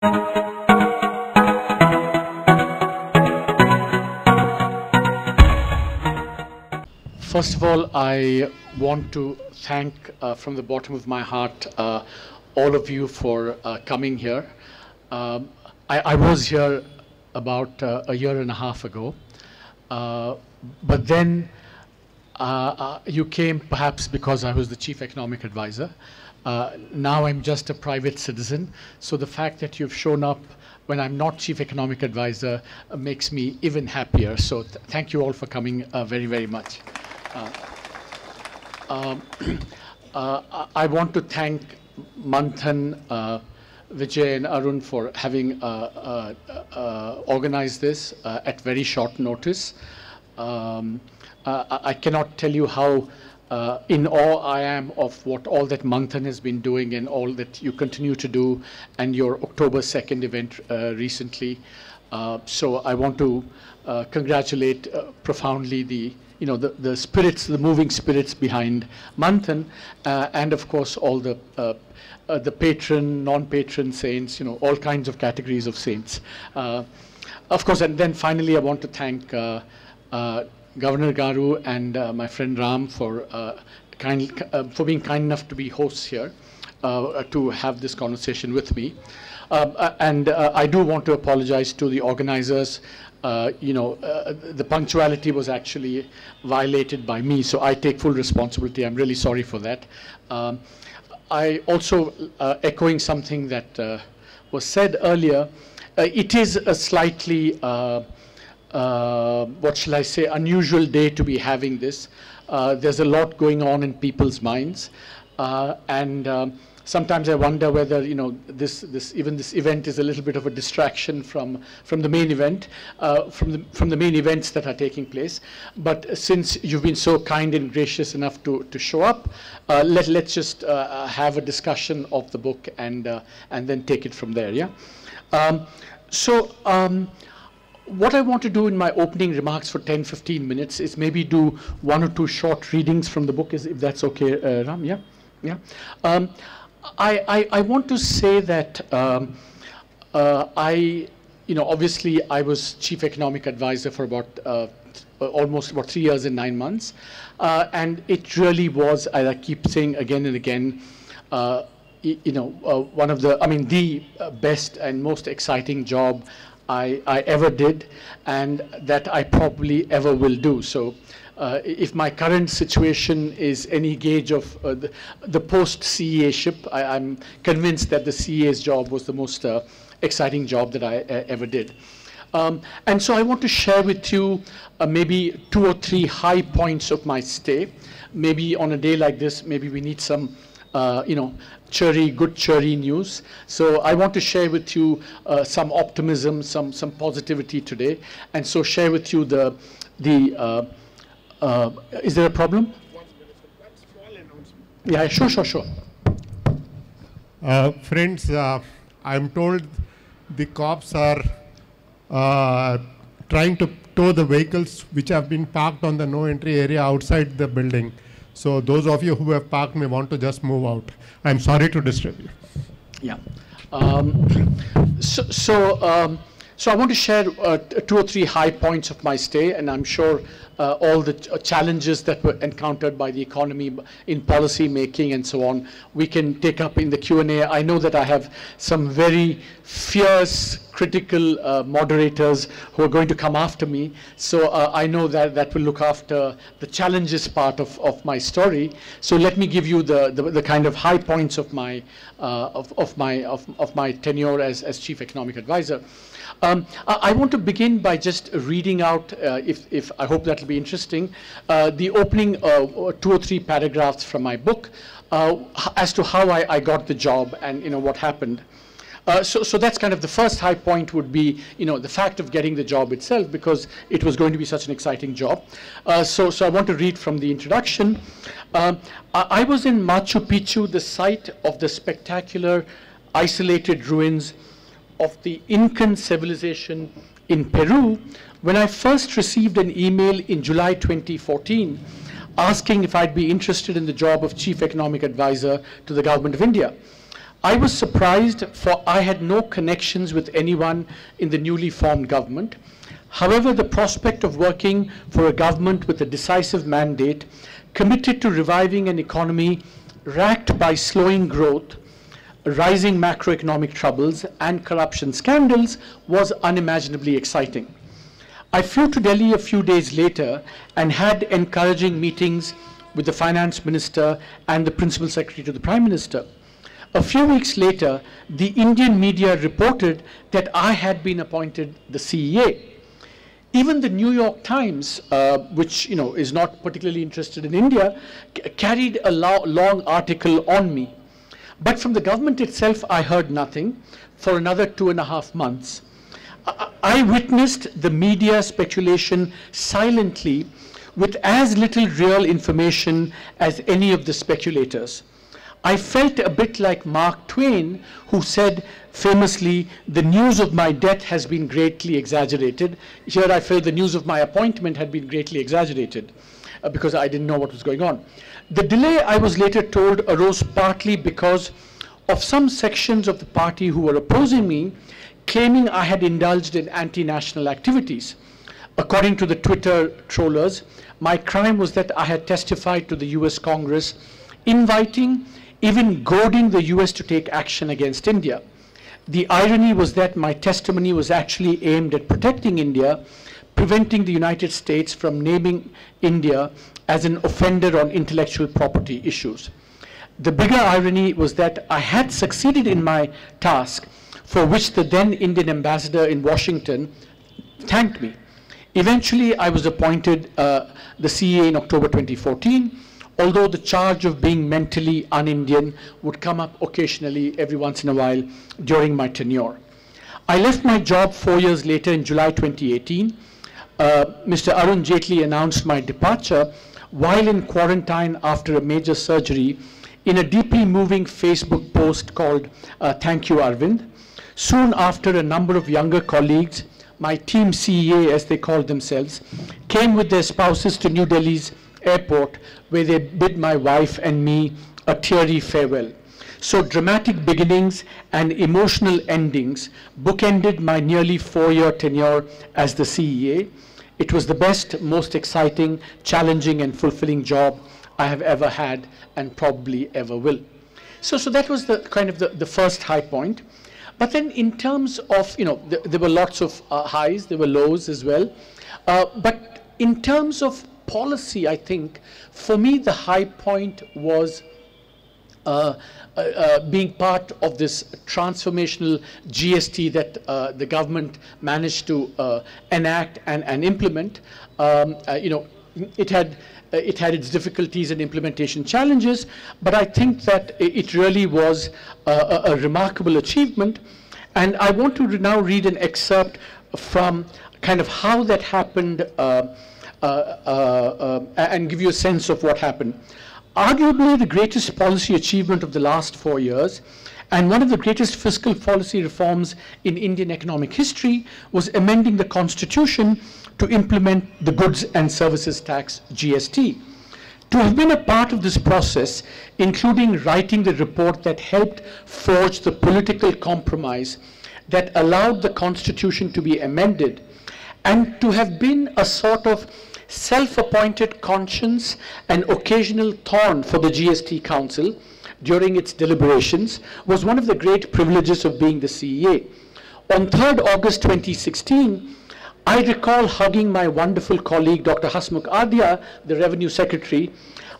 First of all, I want to thank from the bottom of my heart all of you for coming here. I was here about a year and a half ago, but then you came perhaps because I was the chief economic advisor. Now I'm just a private citizen, so the fact that you've shown up when I'm not chief economic advisor makes me even happier. So thank you all for coming very, very much. I want to thank Manthan, Vijay and Arun for having organized this at very short notice. I cannot tell you how in awe I am of what all that Manthan has been doing and all that you continue to do, and your October 2nd event recently. So I want to congratulate profoundly the spirits, the moving spirits behind Manthan, and of course all the patron, non-patron saints, all kinds of categories of saints. Of course, and then finally I want to thank Governor Garu and my friend Ram for being kind enough to be hosts here to have this conversation with me. And I do want to apologize to the organizers. The punctuality was actually violated by me, so I take full responsibility. I'm really sorry for that. I also, echoing something that was said earlier, it is a slightly, what shall I say, unusual day to be having this. There's a lot going on in people's minds, and sometimes I wonder whether this event is a little bit of a distraction from the main event, from the main events that are taking place. But since you've been so kind and gracious enough to show up, let's just have a discussion of the book and then take it from there. Yeah. What I want to do in my opening remarks for 10-15 minutes is maybe do one or two short readings from the book, if that's okay, Ram. Yeah. Yeah. I want to say that obviously I was chief economic advisor for almost about 3 years and 9 months, and it really was, as I keep saying again and again, one of the best and most exciting job I ever did, and that I probably ever will do. So if my current situation is any gauge of the post-CEA-ship, I'm convinced that the CEA's job was the most exciting job that I ever did. And so I want to share with you maybe 2 or 3 high points of my stay. Maybe on a day like this, maybe we need some good cheery news. So I want to share with you some optimism, some positivity today, and so share with you is there a problem? 1 minute, one small announcement. Yeah, sure. Friends, I'm told the cops are trying to tow the vehicles which have been parked on the no entry area outside the building. So those of you who have parked may want to just move out. I'm sorry to disturb you. Yeah. So I want to share 2 or 3 high points of my stay, and I'm sure all the challenges that were encountered by the economy in policy making and so on, we can take up in the Q&A. I know that I have some very fierce, critical moderators who are going to come after me. So I know that will look after the challenges part of my story. So let me give you the kind of high points of my tenure as chief economic advisor. I want to begin by just reading out, if I hope that will be interesting, the opening 2 or 3 paragraphs from my book as to how I got the job and what happened. So that's kind of the first high point would be, the fact of getting the job itself, because it was going to be such an exciting job. So I want to read from the introduction. I was in Machu Picchu, the site of the spectacular isolated ruins of the Incan civilization in Peru, when I first received an email in July 2014 asking if I'd be interested in the job of Chief Economic Advisor to the Government of India. I was surprised, for I had no connections with anyone in the newly formed government. However, the prospect of working for a government with a decisive mandate, committed to reviving an economy racked by slowing growth, rising macroeconomic troubles, and corruption scandals, was unimaginably exciting. I flew to Delhi a few days later and had encouraging meetings with the finance minister and the principal secretary to the prime minister. A few weeks later, the Indian media reported that I had been appointed the CEA. Even the New York Times, which is not particularly interested in India, carried a long article on me. But from the government itself, I heard nothing for another 2.5 months. I witnessed the media speculation silently, with as little real information as any of the speculators. I felt a bit like Mark Twain, who said famously, "The news of my death has been greatly exaggerated." Here I felt the news of my appointment had been greatly exaggerated because I didn't know what was going on. The delay, I was later told, arose partly because of some sections of the party who were opposing me, claiming I had indulged in anti-national activities. According to the Twitter trollers, my crime was that I had testified to the US Congress, inviting, even goading the US to take action against India. The irony was that my testimony was actually aimed at protecting India, preventing the United States from naming India as an offender on intellectual property issues. The bigger irony was that I had succeeded in my task, for which the then Indian ambassador in Washington thanked me. Eventually, I was appointed the CEA in October 2014, although the charge of being mentally un-Indian would come up occasionally every once in a while during my tenure. I left my job 4 years later in July 2018. Mr. Arun Jaitley announced my departure while in quarantine after a major surgery in a deeply moving Facebook post called "Thank You, Arvind." Soon after, a number of younger colleagues, my team CEA as they called themselves, came with their spouses to New Delhi's airport, where they bid my wife and me a teary farewell. So dramatic beginnings and emotional endings bookended my nearly 4-year tenure as the CEA. It was the best, most exciting, challenging, and fulfilling job I have ever had and probably ever will. So that was the kind of the first high point. But then in terms of, there were lots of highs, there were lows as well. But in terms of policy, I think, for me, the high point was being part of this transformational GST that the government managed to enact and implement. It had its difficulties and implementation challenges, but I think that it really was a remarkable achievement. And I want to now read an excerpt from kind of how that happened and give you a sense of what happened. Arguably the greatest policy achievement of the last 4 years, and one of the greatest fiscal policy reforms in Indian economic history, was amending the Constitution to implement the Goods and Services Tax, GST. To have been a part of this process, including writing the report that helped forge the political compromise that allowed the Constitution to be amended, and to have been a sort of self-appointed conscience and occasional thorn for the GST Council during its deliberations, was one of the great privileges of being the CEA. On 3rd August 2016, I recall hugging my wonderful colleague, Dr. Hasmukh Adhia, the Revenue Secretary,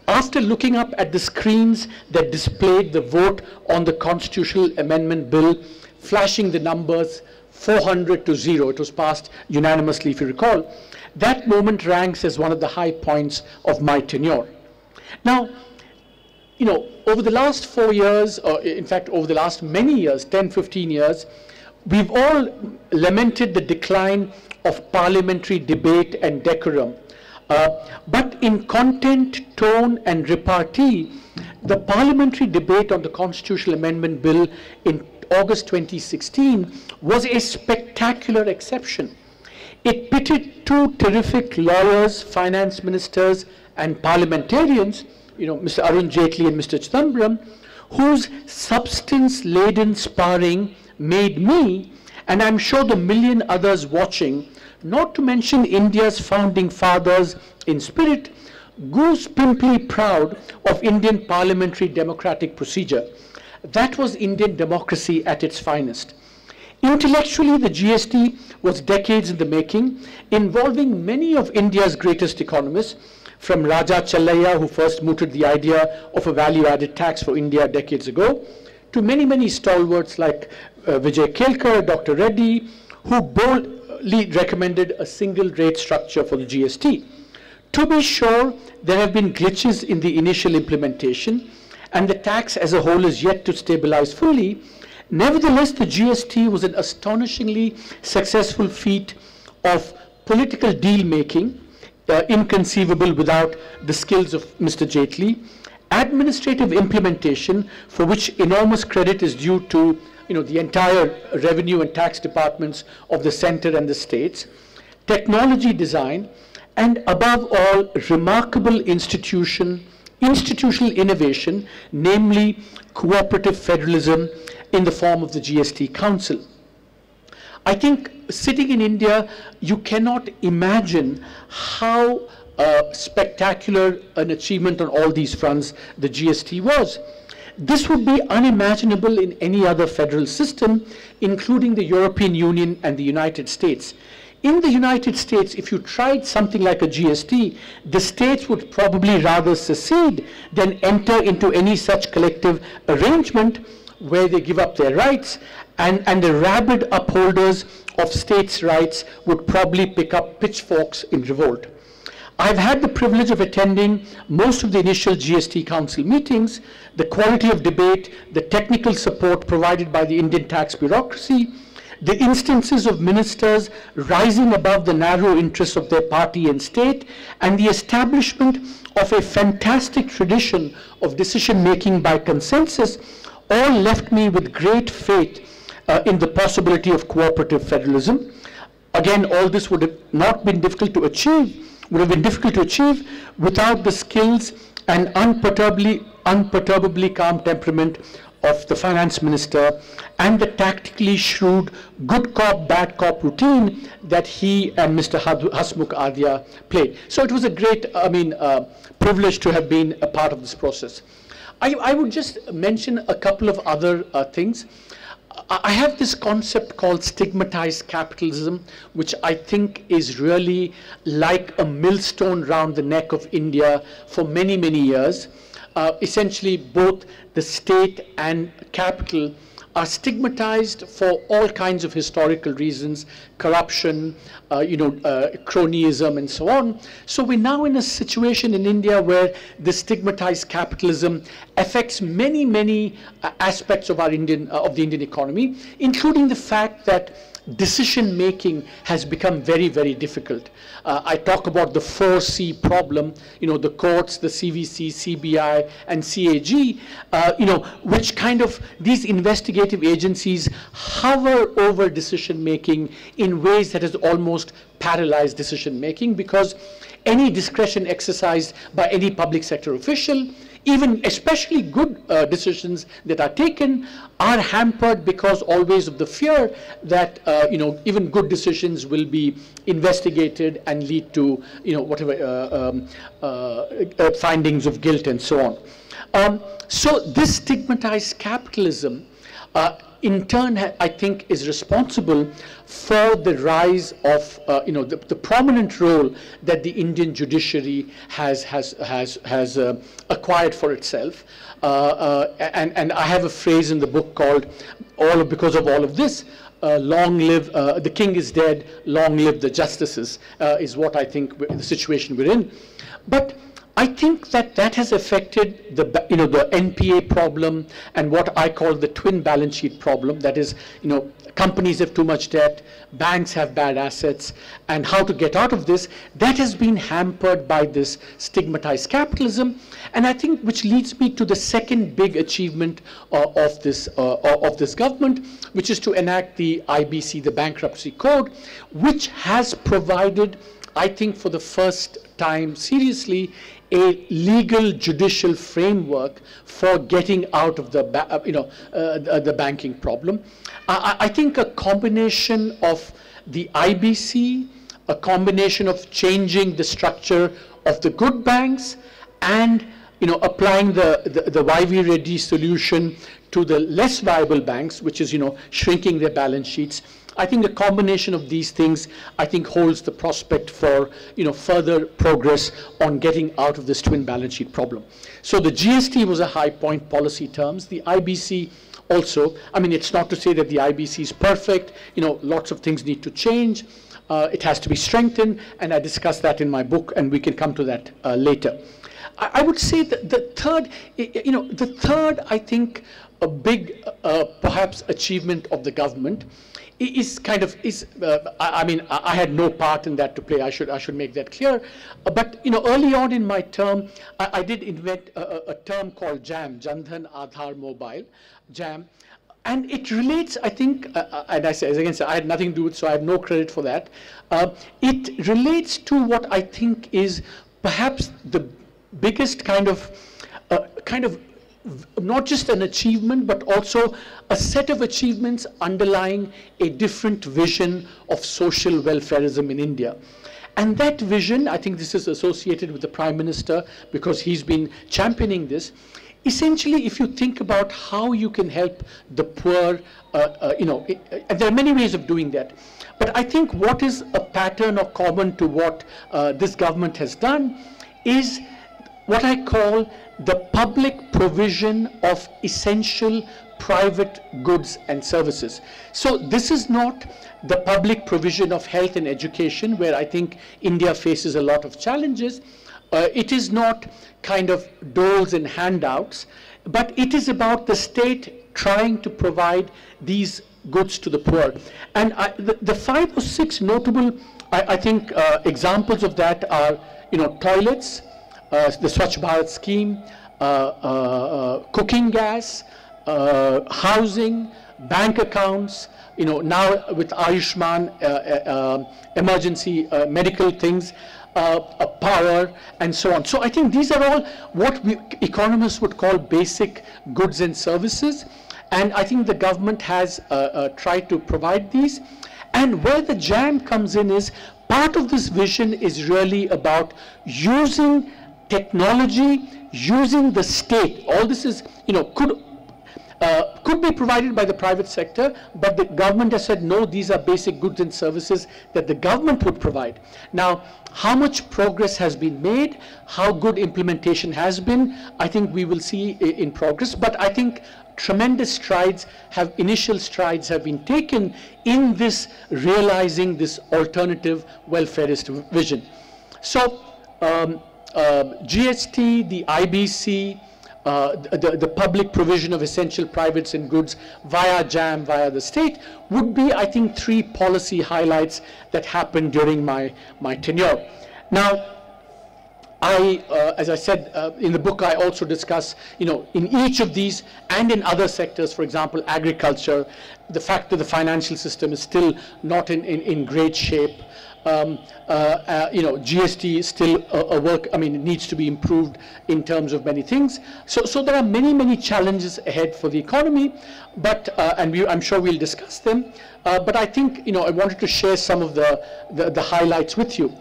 after looking up at the screens that displayed the vote on the Constitutional Amendment Bill, flashing the numbers 400 to 0. It was passed unanimously, if you recall. That moment ranks as one of the high points of my tenure. Now, over the last 4 years, or in fact, over the last many years, 10, 15 years, we've all lamented the decline of parliamentary debate and decorum. But in content, tone, and repartee, the parliamentary debate on the Constitutional Amendment Bill in August 2016 was a spectacular exception. It pitted two terrific lawyers, finance ministers, and parliamentarians, Mr. Arun Jaitley and Mr. Chidambaram, whose substance-laden sparring made me, and I'm sure the million others watching, not to mention India's founding fathers in spirit, goose-pimply proud of Indian parliamentary democratic procedure. That was Indian democracy at its finest. Intellectually, the GST was decades in the making, involving many of India's greatest economists, from Raja Challaiah, who first mooted the idea of a value-added tax for India decades ago, to many, many stalwarts like Vijay Kelkar, Dr. Reddy, who boldly recommended a single rate structure for the GST. To be sure, there have been glitches in the initial implementation, and the tax as a whole is yet to stabilize fully. Nevertheless, the GST was an astonishingly successful feat of political deal-making, inconceivable without the skills of Mr. Jaitley, administrative implementation, for which enormous credit is due to the entire revenue and tax departments of the center and the states, technology design, and above all, remarkable institutional innovation, namely cooperative federalism in the form of the GST Council. I think sitting in India, you cannot imagine how spectacular an achievement on all these fronts the GST was. This would be unimaginable in any other federal system, including the European Union and the United States. In the United States, if you tried something like a GST, the states would probably rather secede than enter into any such collective arrangement where they give up their rights, and the rabid upholders of states' rights would probably pick up pitchforks in revolt. I've had the privilege of attending most of the initial GST Council meetings. The quality of debate, the technical support provided by the Indian tax bureaucracy, the instances of ministers rising above the narrow interests of their party and state, and the establishment of a fantastic tradition of decision-making by consensus all left me with great faith in the possibility of cooperative federalism. Again, all this would have not been difficult to achieve, without the skills and unperturbably calm temperament of the finance minister and the tactically shrewd good cop, bad cop routine that he and Mr. Hasmukh Adhia played. So it was a great, privilege to have been a part of this process. I would just mention a couple of other things. I have this concept called stigmatized capitalism, which I think is really like a millstone round the neck of India for many, many years. Essentially, both the state and capital are stigmatized for all kinds of historical reasons, corruption, cronyism, and so on. So we're now in a situation in India where the stigmatized capitalism affects many, many aspects of the Indian economy, including the fact that decision making has become very, very difficult. I talk about the 4C problem, the courts, the CVC, CBI, and CAG, which kind of, these investigative agencies hover over decision making in ways that has almost paralyzed decision making, because any discretion exercised by any public sector official, even especially good decisions that are taken, are hampered because always of the fear that even good decisions will be investigated and lead to findings of guilt and so on. So this stigmatized capitalism in turn, I think, is responsible for the rise of the prominent role that the Indian judiciary has acquired for itself. And I have a phrase in the book called "Because of all of this, long live the king is dead, long live the justices," is what I think the situation we're in. But I think that has affected the NPA problem and what I call the twin balance sheet problem. That is, companies have too much debt, banks have bad assets, and how to get out of this. That has been hampered by this stigmatized capitalism, and I think which leads me to the second big achievement of this government, which is to enact the IBC, the Bankruptcy Code, which has provided, I think, for the first time seriously, a legal judicial framework for getting out of the the banking problem. I think a combination of the IBC, a combination of changing the structure of the good banks, and applying the YV Reddy solution to the less viable banks, which is shrinking their balance sheets. I think the combination of these things, I think, holds the prospect for further progress on getting out of this twin balance sheet problem. So the GST was a high point policy terms. The IBC also, I mean, it's not to say that the IBC is perfect. Lots of things need to change. It has to be strengthened, and I discuss that in my book, and we can come to that later. I would say that the third, I think, a big perhaps achievement of the government I mean, I had no part in that to play. I should make that clear. But early on in my term, I did invent a term called JAM, Jan Dhan Aadhaar Mobile, JAM, and it relates, I think, and I say, as again, I had nothing to do with it, so I have no credit for that. It relates to what I think is perhaps the biggest kind of not just an achievement, but also a set of achievements underlying a different vision of social welfareism in India. And that vision, I think this is associated with the Prime Minister because he's been championing this. Essentially, if you think about how you can help the poor, and there are many ways of doing that. But I think what is a pattern or common to what this government has done is what I call the public provision of essential private goods and services. So this is not the public provision of health and education, where I think India faces a lot of challenges. It is not kind of doles and handouts, but it is about the state trying to provide these goods to the poor. And the 5 or 6 notable, I think, examples of that are, toilets, the Swachh Bharat scheme, cooking gas, housing, bank accounts, now with Ayushman, emergency medical things, power, and so on. So I think these are all what economists would call basic goods and services, and I think the government has tried to provide these. And where the JAM comes in is part of this vision is really about using technology, using the state. All this is, could be provided by the private sector, but the government has said, no, these are basic goods and services that the government would provide. Now, how much progress has been made, how good implementation has been, I think we will see in progress. But I think tremendous initial strides have been taken in this realizing this alternative welfareist vision. So, GST, the IBC, the public provision of essential privates and goods via JAM, via the state, would be, I think, 3 policy highlights that happened during my tenure. Now, as I said in the book, I also discuss, in each of these and in other sectors, for example, agriculture, the fact that the financial system is still not in great shape. GST is still a work, it needs to be improved in terms of many things. So there are many challenges ahead for the economy, but, and I'm sure we'll discuss them, but I think, I wanted to share some of the highlights with you.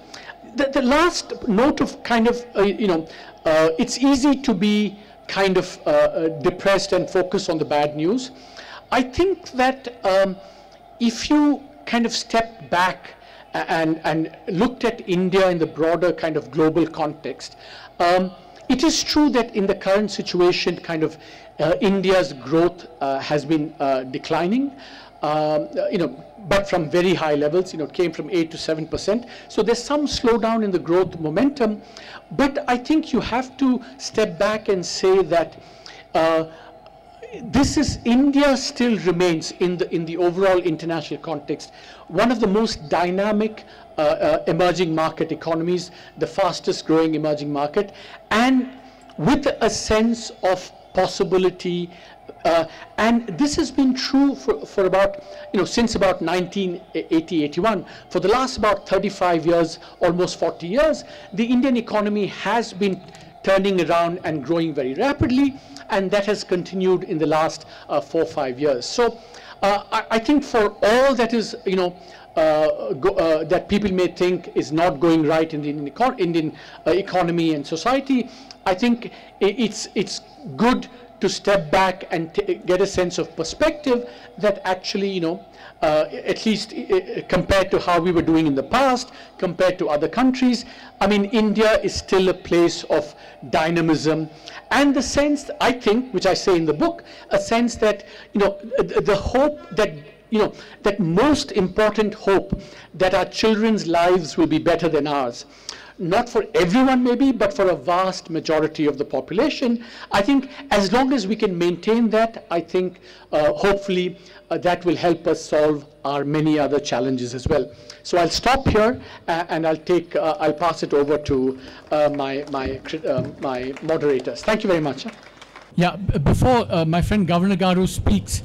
The last note of kind of, it's easy to be kind of depressed and focus on the bad news. I think that if you kind of step back and looked at India in the broader kind of global context, it is true that in the current situation, kind of India's growth has been declining, but from very high levels. It came from 8 to 7%. So there's some slowdown in the growth momentum, but I think you have to step back and say that India still remains in the overall international context one of the most dynamic emerging market economies, the fastest growing emerging market, and with a sense of possibility, And this has been true for about, since about 1980, 81. For the last about 35 years, almost 40 years, the Indian economy has been turning around and growing very rapidly, and that has continued in the last 4 or 5 years. So I think for all that is, that people may think is not going right in the Indian economy and society, I think it's good to step back and get a sense of perspective that actually, at least compared to how we were doing in the past, compared to other countries, I mean, India is still a place of dynamism, and the sense, I think, which I say in the book, a sense that, the hope that, that most important hope that our children's lives will be better than ours. Not for everyone maybe, but for a vast majority of the population. I think as long as we can maintain that, I think hopefully that will help us solve our many other challenges as well. So I'll stop here and I'll pass it over to my moderators. Thank you very much. Yeah, before my friend Governor Garu speaks,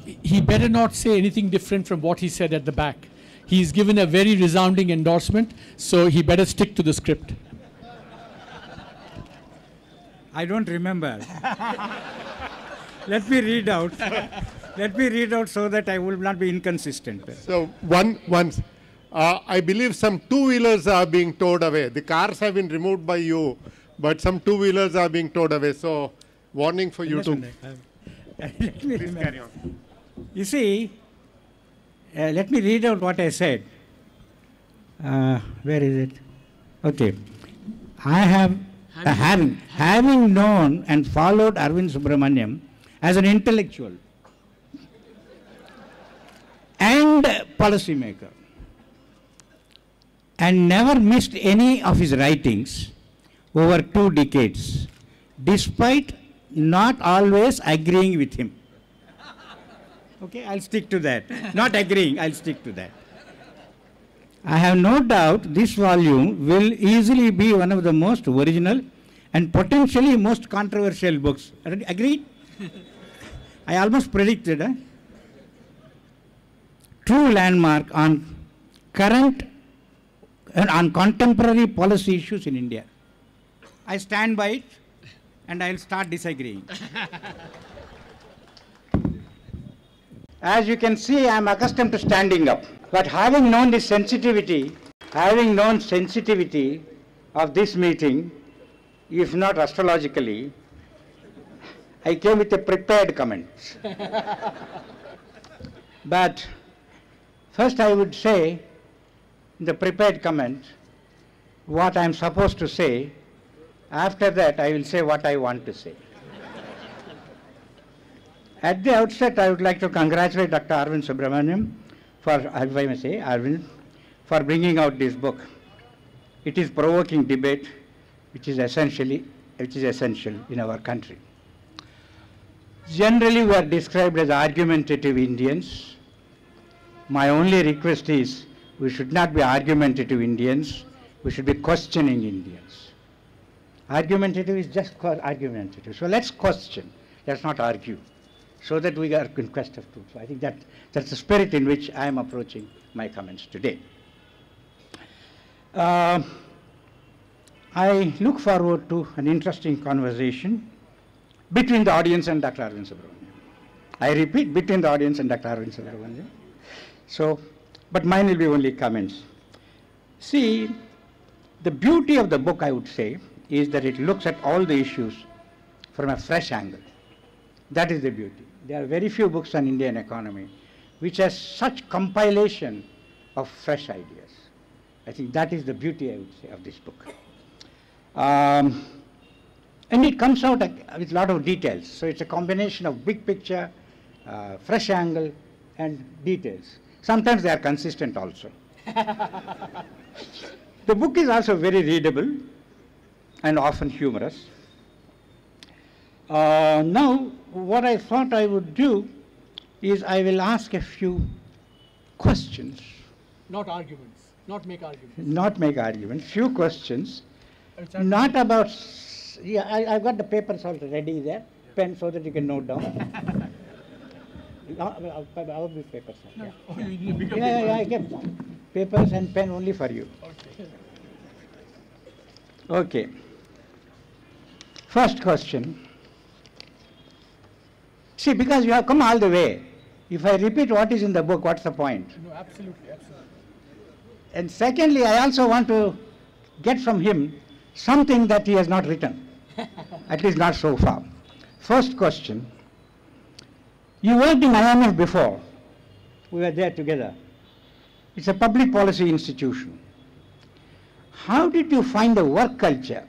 he better not say anything different from what he said at the back. He's given a very resounding endorsement, so he better stick to the script. I don't remember. Let me read out. Let me read out so that I will not be inconsistent. So I believe some two-wheelers are being towed away. The cars have been removed by you, but some two-wheelers are being towed away. So warning for you to... Let me please carry on. You see, let me read out what I said. Where is it? Okay. I have, having known and followed Arvind Subramaniam as an intellectual and policymaker, and never missed any of his writings over 2 decades, despite not always agreeing with him. Okay, I'll stick to that. Not agreeing, I'll stick to that. I have no doubt this volume will easily be one of the most original and potentially most controversial books. Agreed? I almost predicted. True landmark on current and on contemporary policy issues in India. I stand by it and I'll start disagreeing. As you can see, I am accustomed to standing up. But having known the sensitivity, of this meeting, if not astrologically, I came with a prepared comment. But first I would say, in the prepared comment, what I am supposed to say. After that, I will say what I want to say. At the outset, I would like to congratulate Dr. Arvind Subramaniam for, if I may say, Arvind, for bringing out this book. It is provoking debate, which is essential in our country. Generally, we are described as argumentative Indians. My only request is, we should not be argumentative Indians, we should be questioning Indians. Argumentative is just argumentative. So let's question, let's not argue, so that we are in quest of truth. So I think that's the spirit in which I am approaching my comments today. I look forward to an interesting conversation between the audience and Dr. Arvind Subramaniam. I repeat, between the audience and Dr. Arvind Subramaniam. So, but mine will be only comments. See, the beauty of the book, I would say, is that it looks at all the issues from a fresh angle. That is the beauty. There are very few books on Indian economy which has such compilation of fresh ideas. I think that is the beauty, I would say, of this book. And it comes out with a lot of details. So it's a combination of big picture, fresh angle, and details. Sometimes they are consistent also. The book is also very readable and often humorous. Now, what I thought I would do is I will ask a few questions. Not arguments, not make arguments. Not make arguments, few questions. Not about, yeah, I've got the papers already there. pen so that you can note down. I'll be papers. Yeah. Oh, you need a bigger Yeah, I get papers and pen only for you. Okay. First question. See, because you have come all the way, if I repeat what is in the book, what's the point? No, absolutely, absolutely. And secondly, I also want to get from him something that he has not written, at least not so far. First question. You worked in IMF before. We were there together. It's a public policy institution. How did you find the work culture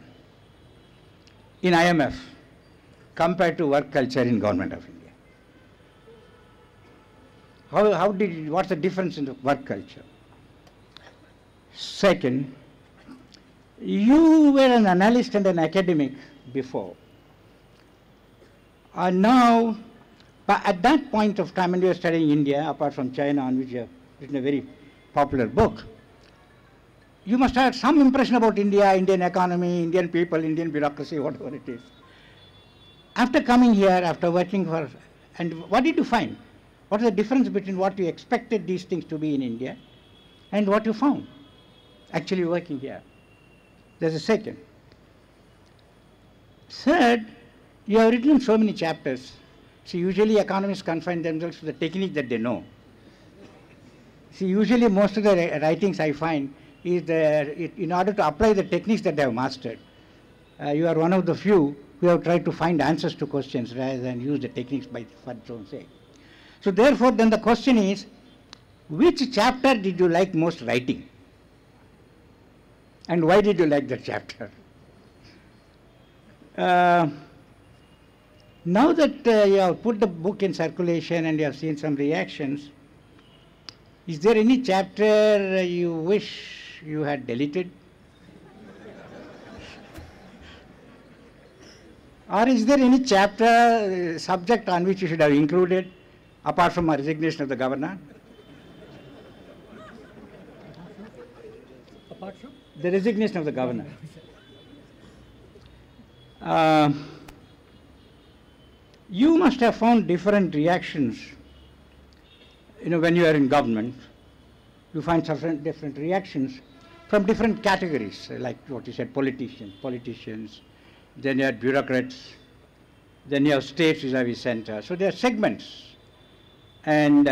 in IMF compared to work culture in Government of India? What's the difference in the work culture? Second, you were an analyst and an academic before. And now, but at that point of time when you were studying India, apart from China, on which you have written a very popular book, you must have had some impression about India, Indian economy, Indian people, Indian bureaucracy, whatever it is. After coming here, after working for, and what did you find? What is the difference between what you expected these things to be in India and what you found actually working here? There's a second. Third, you have written so many chapters. See, usually economists confine themselves to the technique that they know. See, usually most of the writings I find is in order to apply the techniques that they have mastered. You are one of the few who have tried to find answers to questions rather than use the techniques for its own sake. So therefore, then the question is, which chapter did you like most writing? And why did you like that chapter? Now that you have put the book in circulation and you have seen some reactions, is there any chapter you wish you had deleted? Or is there any chapter, subject on which you should have included, apart from a resignation of the governor? Apart from? The resignation of the governor. You must have found different reactions. When you are in government, you find different reactions from different categories, like what you said, politicians, then you have bureaucrats, then you have states vis-a-vis center. So there are segments, and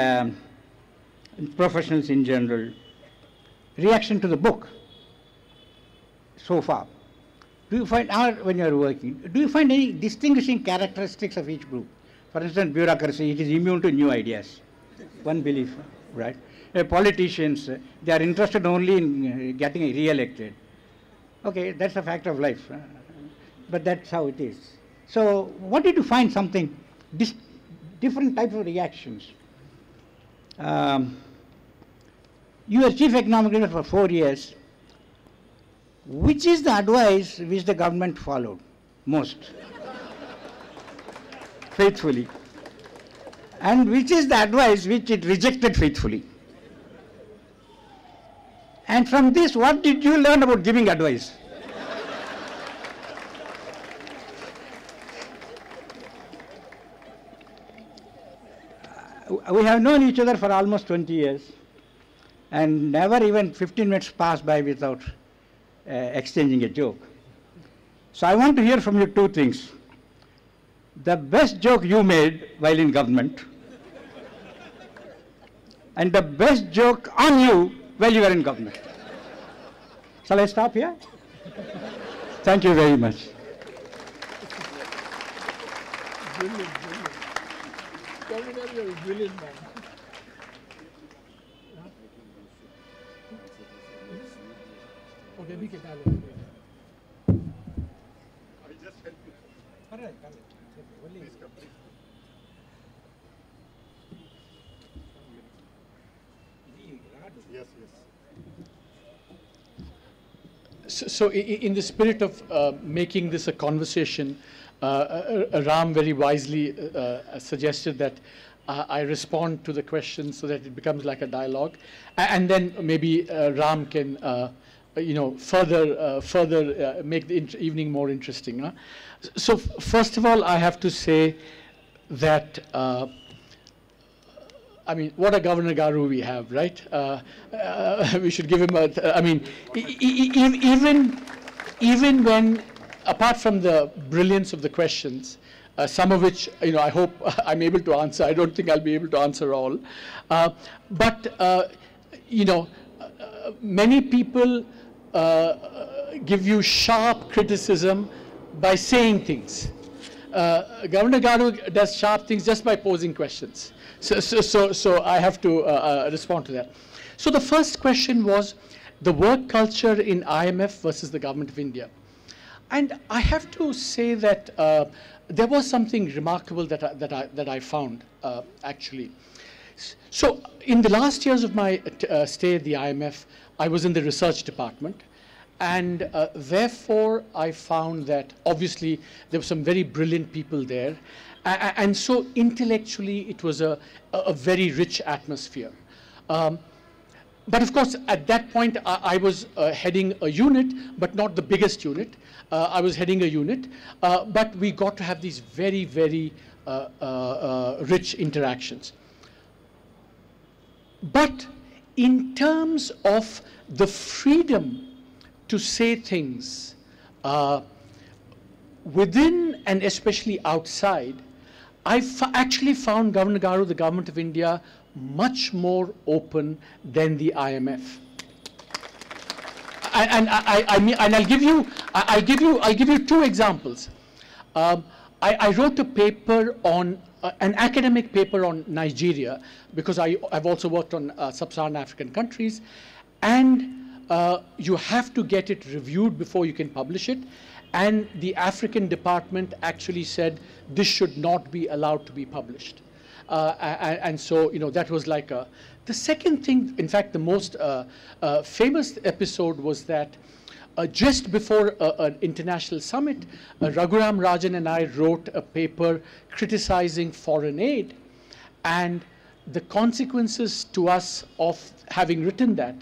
professionals in general. Reaction to the book so far. Do you find, when you are working, do you find any distinguishing characteristics of each group? For instance, bureaucracy, it is immune to new ideas. One belief, right? Politicians, they are interested only in getting re-elected. Okay, that's a fact of life, but that's how it is. So, what did you find something, different types of reactions? You were chief economic officer for 4 years. Which is the advice which the government followed most faithfully? And which is the advice which it rejected faithfully? And from this, what did you learn about giving advice? We have known each other for almost 20 years, and never even 15 minutes passed by without exchanging a joke. So I want to hear from you two things. The best joke you made while in government, and the best joke on you while you were in government. Shall I stop here? Thank you very much. Brilliant, brilliant. Governor, you're a brilliant man. Okay, we can Yes, yes. So in the spirit of making this a conversation, Ram very wisely suggested that I respond to the question so that it becomes like a dialogue, and then maybe Ram can further make the evening more interesting. Huh? So first of all, I have to say that I mean, what a Governor Garu we have, right? We should give him a. I mean, even when, apart from the brilliance of the questions, some of which I hope I'm able to answer. I don't think I'll be able to answer all, but many people give you sharp criticism by saying things. Governor Garu does sharp things just by posing questions. So I have to respond to that. So the first question was the work culture in IMF versus the Government of India. And I have to say that there was something remarkable that I found, actually. So in the last years of my stay at the IMF, I was in the research department. And therefore, I found that obviously there were some very brilliant people there. And so intellectually, it was a very rich atmosphere. But of course, at that point, I was heading a unit, but not the biggest unit. I was heading a unit, but we got to have these very, very rich interactions. But in terms of the freedom to say things within and especially outside, I actually found Governor Garu, the Government of India, much more open than the IMF. And I'll give you two examples. I wrote a paper on an academic paper on Nigeria, because I've also worked on sub-Saharan African countries, and you have to get it reviewed before you can publish it. And the African department actually said this should not be allowed to be published. And so, that was like a. The second thing, in fact, the most famous episode was that just before an international summit, Raghuram Rajan and I wrote a paper criticizing foreign aid, and the consequences to us of having written that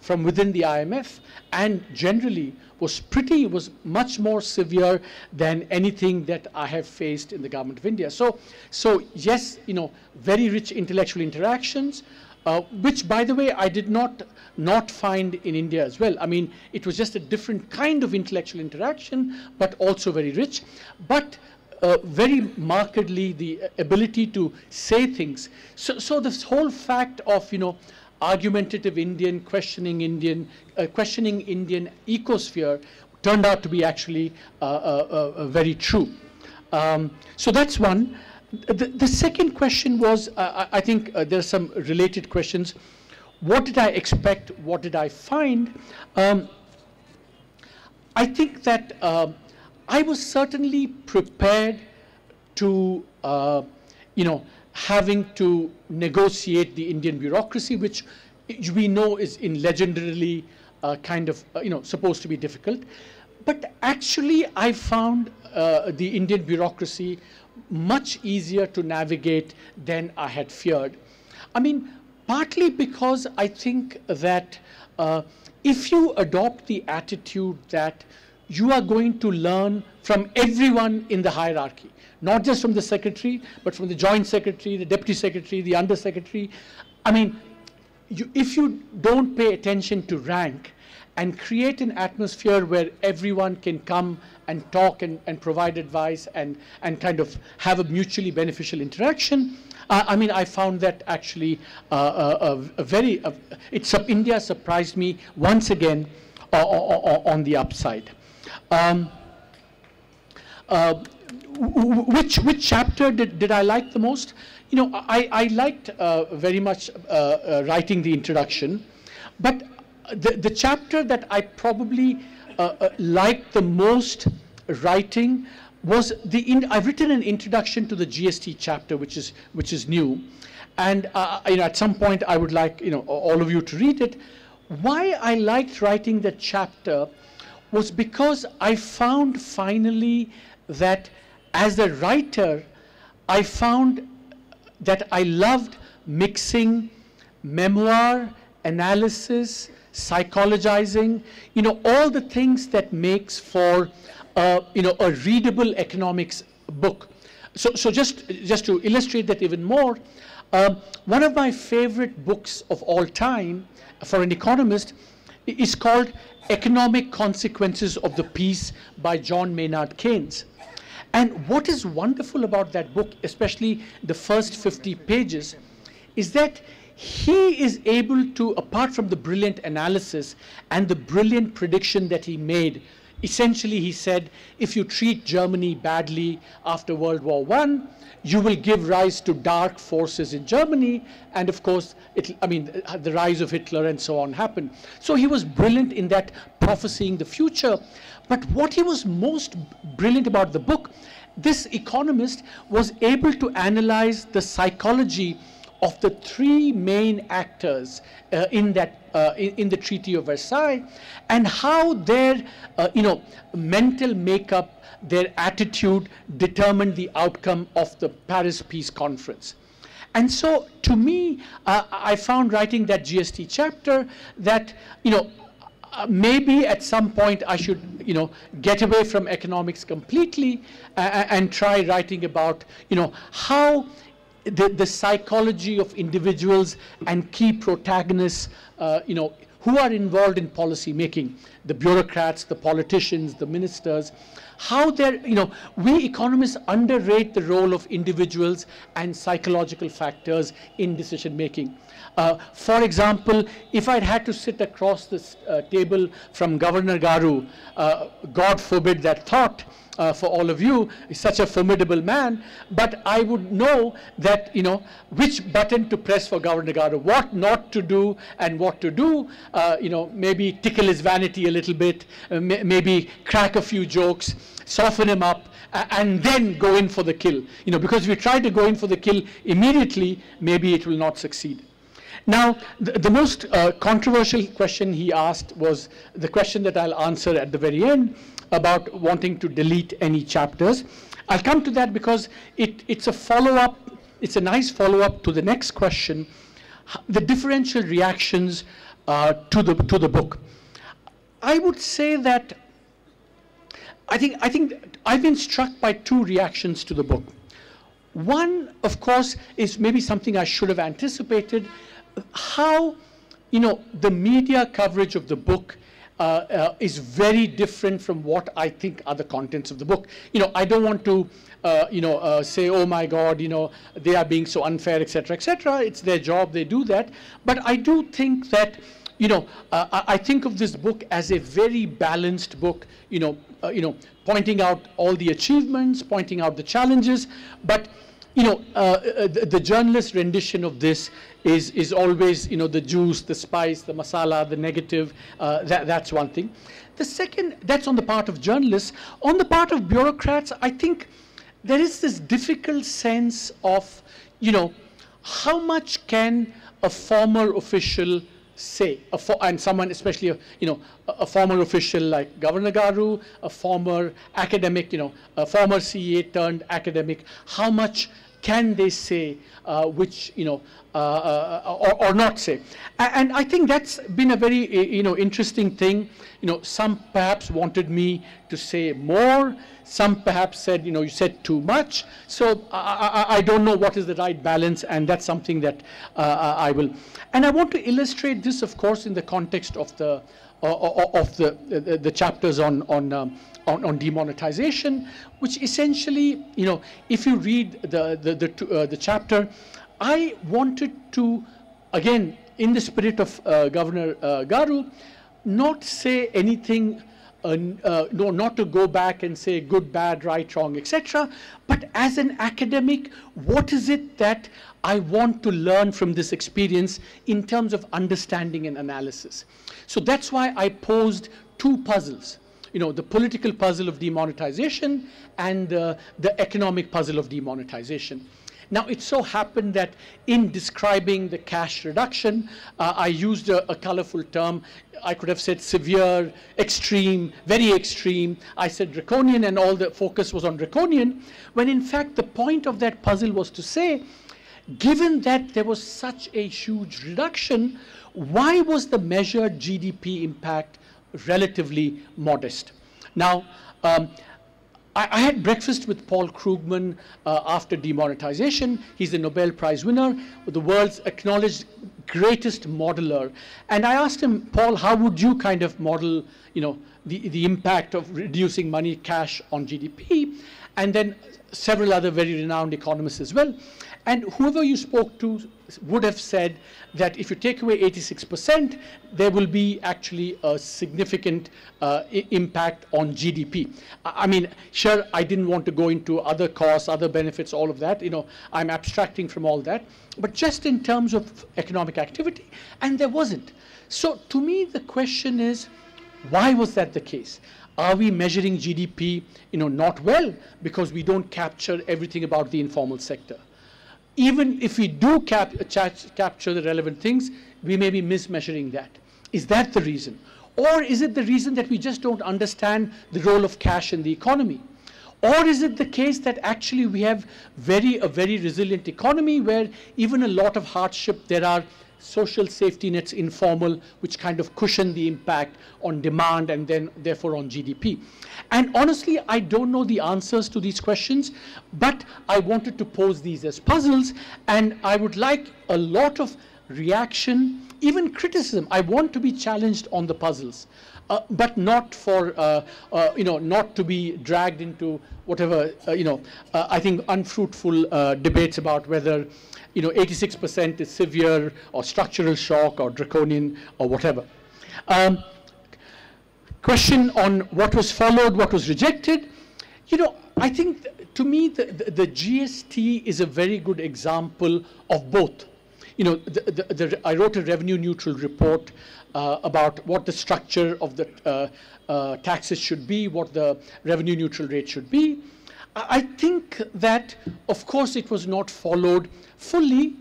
from within the IMF and generally was much more severe than anything that I have faced in the Government of India. So yes, very rich intellectual interactions, which, by the way, I did not find in India as well. I mean, it was just a different kind of intellectual interaction, but also very rich. But very markedly, the ability to say things. So this whole fact of, argumentative Indian, questioning Indian ecosphere turned out to be actually very true. So that's one. The second question was, I think there are some related questions. What did I expect? What did I find? I think that I was certainly prepared to, having to negotiate the Indian bureaucracy, which we know is in legendarily kind of, supposed to be difficult. But actually, I found the Indian bureaucracy much easier to navigate than I had feared. I mean, partly because I think that if you adopt the attitude that you are going to learn from everyone in the hierarchy, not just from the secretary, but from the joint secretary, the deputy secretary, the under secretary. I mean, if you don't pay attention to rank and create an atmosphere where everyone can come and talk and provide advice and kind of have a mutually beneficial interaction, I mean, I found that actually India surprised me once again on the upside. Which chapter did I like the most? I liked very much writing the introduction, but the chapter that I probably liked the most writing was I've written an introduction to the GST chapter, which is new, and at some point I would like all of you to read it. Why I liked writing that chapter was because I found finally that as a writer, I found that I loved mixing memoir, analysis, psychologizing, all the things that makes for, a readable economics book. So just to illustrate that even more, one of my favorite books of all time for an economist is called Economic Consequences of the Peace by John Maynard Keynes. And what is wonderful about that book, especially the first 50 pages, is that he is able to, apart from the brilliant analysis and the brilliant prediction that he made, essentially he said, if you treat Germany badly after World War I, you will give rise to dark forces in Germany, and of course, the rise of Hitler and so on happened. So he was brilliant in that prophesying the future. But what he was most brilliant about the book, this economist was able to analyze the psychology of the three main actors in the Treaty of Versailles, and how their mental makeup, their attitude determined the outcome of the Paris Peace Conference. And so to me, I found writing that GST chapter that maybe at some point I should get away from economics completely and try writing about how the psychology of individuals and key protagonists who are involved in policy making, the bureaucrats, the politicians, the ministers, how they're, we economists underrate the role of individuals and psychological factors in decision making. For example, if I'd had to sit across this table from Governor Garu, God forbid that thought, for all of you, is such a formidable man, but I would know that, which button to press for Governor Garu, what not to do and what to do, maybe tickle his vanity a little bit, maybe crack a few jokes, soften him up, and then go in for the kill. Because if you try to go in for the kill immediately, maybe it will not succeed. Now, the most controversial question he asked was the question that I'll answer at the very end, about wanting to delete any chapters. I'll come to that because it's a follow-up, it's a nice follow-up to the next question, the differential reactions to the book. I would say that I think I've been struck by two reactions to the book. One, of course, is maybe something I should have anticipated, how the media coverage of the book is very different from what I think are the contents of the book. I don't want to, say, oh my God, they are being so unfair, etc., etc. It's their job; they do that. But I do think that, I think of this book as a very balanced book. Pointing out all the achievements, pointing out the challenges, but the journalist rendition of this is always, the juice, the spice, the masala, the negative. That's one thing. The second, that's on the part of journalists. On the part of bureaucrats, I think there is this difficult sense of, how much can a former official say, and someone, especially a former official like Governor Garu, a former academic, a former CA turned academic, how much can they say, which, or not say? And I think that's been a very, interesting thing. Some perhaps wanted me to say more. Some perhaps said, you said too much. So I don't know what is the right balance, and that's something that I will. And I want to illustrate this, of course, in the context of the chapters on demonetization, which essentially, if you read the chapter, I wanted to, again, in the spirit of Governor Garu, not say anything, not to go back and say good, bad, right, wrong, etc. But as an academic, what is it that I want to learn from this experience in terms of understanding and analysis? So that's why I posed two puzzles. The political puzzle of demonetization and the economic puzzle of demonetization. Now, it so happened that in describing the cash reduction, I used a colorful term. I could have said severe, extreme, very extreme. I said draconian, and all the focus was on draconian, when in fact the point of that puzzle was to say, given that there was such a huge reduction, why was the measured GDP impact relatively modest? Now, I had breakfast with Paul Krugman after demonetization. He's a Nobel Prize winner, the world's acknowledged greatest modeler. And I asked him, Paul, how would you kind of model, the impact of reducing money cash on GDP? And then several other very renowned economists as well. And whoever you spoke to would have said that if you take away 86%, there will be actually a significant impact on GDP. I mean, sure, I didn't want to go into other costs, other benefits, all of that. I'm abstracting from all that. But just in terms of economic activity, and there wasn't. So to me, the question is, why was that the case? Are we measuring GDP, not well because we don't capture everything about the informal sector? Even if we do capture the relevant things, we may be mismeasuring that. Is that the reason? Or is it the reason that we just don't understand the role of cash in the economy? Or is it the case that actually we have a very resilient economy where even a lot of hardship, there are social safety nets, informal, which kind of cushion the impact on demand and then therefore on GDP. And honestly, I don't know the answers to these questions, but I wanted to pose these as puzzles, and I would like a lot of reaction, even criticism. I want to be challenged on the puzzles, but not for, not to be dragged into whatever, I think unfruitful debates about whether 86% is severe or structural shock or draconian or whatever. Question on what was followed, what was rejected. I think to me the GST is a very good example of both. I wrote a revenue neutral report about what the structure of the taxes should be, what the revenue neutral rate should be. I think that, of course, it was not followed fully,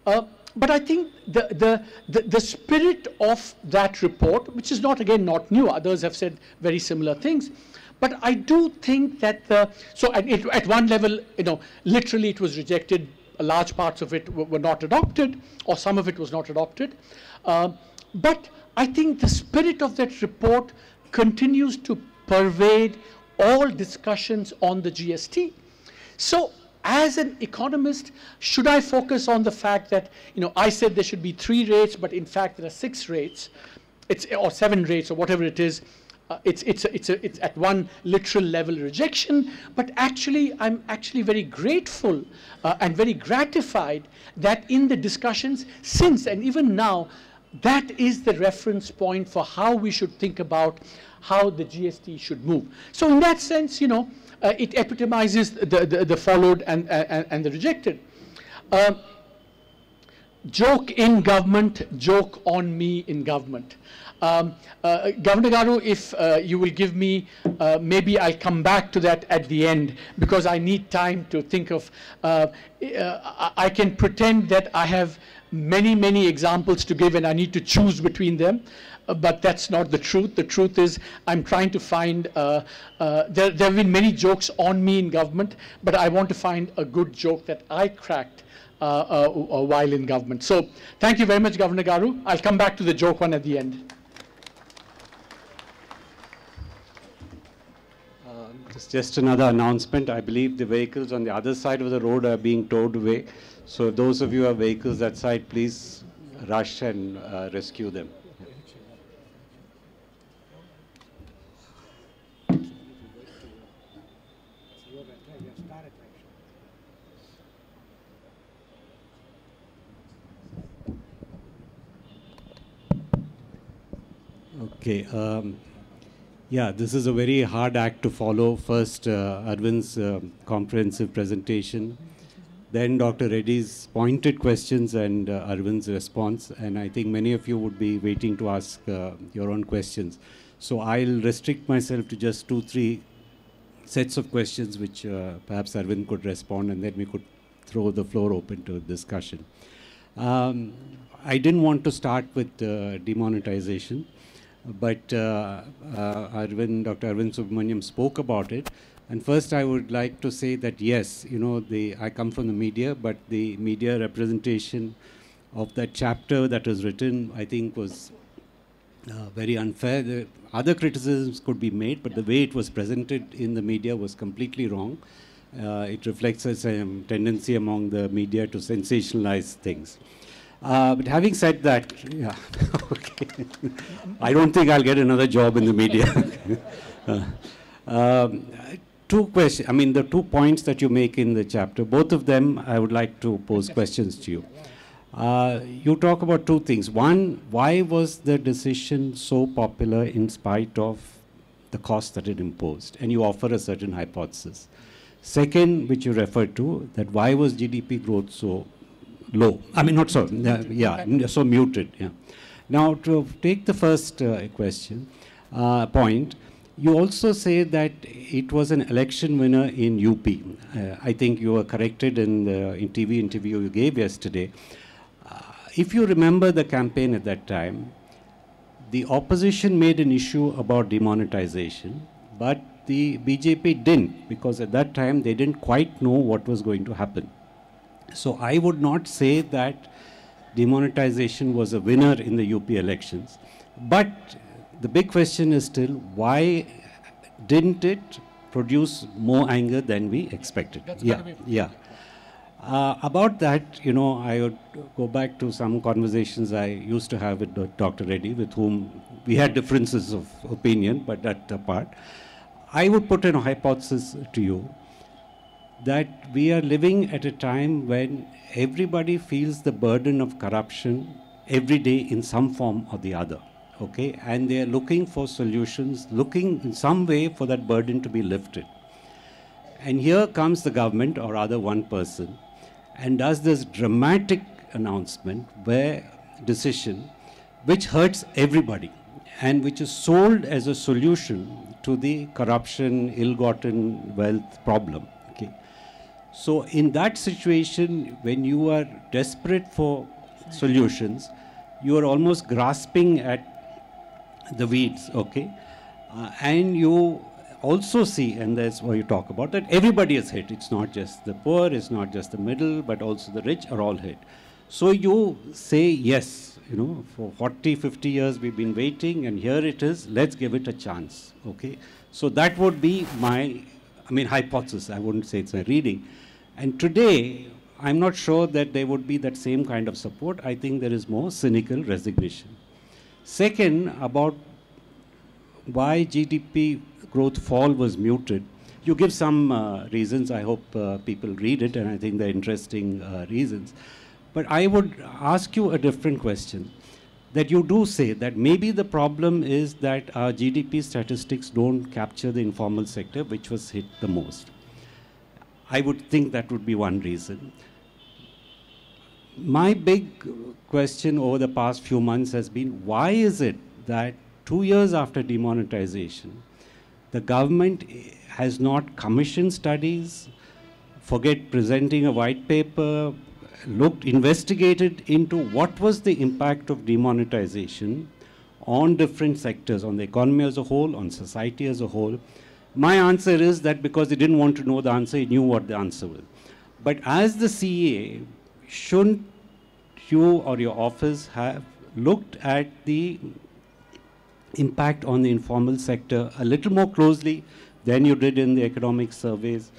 but I think the spirit of that report, which is not new, others have said very similar things, but I do think that at one level, literally it was rejected. Large parts of it were not adopted, or some of it was not adopted. But I think the spirit of that report continues to pervade all discussions on the GST. So as an economist, should I focus on the fact that, I said there should be 3 rates, but in fact there are 6 rates, or 7 rates, or whatever it is. It's at one literal level rejection, but actually I'm actually very grateful and very gratified that in the discussions since and even now, that is the reference point for how we should think about how the GST should move. So in that sense, it epitomizes the followed and the rejected. Joke in government, joke on me in government. Governor Garu, if you will give me, maybe I'll come back to that at the end because I need time to think of, I can pretend that I have many examples to give and I need to choose between them. But that's not the truth. The truth is I'm trying to find, there have been many jokes on me in government, but I want to find a good joke that I cracked while in government. So thank you very much, Governor Garu. I'll come back to the joke one at the end. Just another announcement. I believe the vehicles on the other side of the road are being towed away. So those of you who have vehicles that side, please rush and rescue them. Okay. Yeah, this is a very hard act to follow. First, Arvind's comprehensive presentation, then Dr. Reddy's pointed questions and Arvind's response. And I think many of you would be waiting to ask your own questions. So I'll restrict myself to just 2-3 sets of questions which perhaps Arvind could respond, and then we could throw the floor open to discussion. I didn't want to start with demonetization. But Dr. Arvind Subramanian spoke about it. And first, I would like to say that yes, you know, I come from the media, but the media representation of that chapter that was written, I think, was very unfair. The other criticisms could be made, but the way it was presented in the media was completely wrong. It reflects a tendency among the media to sensationalize things. But having said that, yeah, okay. I don't think I'll get another job in the media. Two questions, I mean, the 2 points that you make in the chapter, both of them I would like to pose questions to you. You talk about two things. One, why was the decision so popular in spite of the cost that it imposed? And you offer a certain hypothesis. Second, which you referred to, that why was GDP growth so low? I mean, not so, so muted. Yeah. Now, to take the first point, you also say that it was an election winner in UP. I think you were corrected in the TV interview you gave yesterday. If you remember the campaign at that time, the opposition made an issue about demonetization, but the BJP didn't, because at that time they didn't quite know what was going to happen. So I would not say that demonetization was a winner in the UP elections, but the big question is still, why didn't it produce more anger than we expected? About that, you know, I would go back to some conversations I used to have with Dr. Reddy, with whom we had differences of opinion, but that apart. I would put in a hypothesis to you that we are living at a time when everybody feels the burden of corruption every day in some form or the other. Okay, and they are looking for solutions, looking in some way for that burden to be lifted. And here comes the government, or rather one person, and does this dramatic announcement, decision, which hurts everybody, and which is sold as a solution to the corruption, ill-gotten wealth problem. Okay, so in that situation, when you are desperate for solutions, you are almost grasping at the weeds, okay? And you also see, and that's what you talk about, that everybody is hit. It's not just the poor, it's not just the middle, but also the rich are all hit. So you say, yes, you know, for 40, 50 years we've been waiting, and here it is, let's give it a chance, okay? So that would be my, hypothesis. I wouldn't say it's a reading. And today, I'm not sure that there would be that same kind of support. I think there is more cynical resignation. Second, about why GDP growth fall was muted. You give some reasons. I hope people read it, and I think they're interesting reasons. But I would ask you a different question. That you do say that maybe the problem is that our GDP statistics don't capture the informal sector, which was hit the most. I would think that would be one reason. My big question over the past few months has been, why is it that 2 years after demonetization, the government has not commissioned studies, forget presenting a white paper, investigated into what was the impact of demonetization on different sectors, on the economy as a whole, on society as a whole? My answer is that because they didn't want to know the answer, he knew what the answer was. But as the CA, shouldn't you or your office have looked at the impact on the informal sector a little more closely than you did in the economic surveys?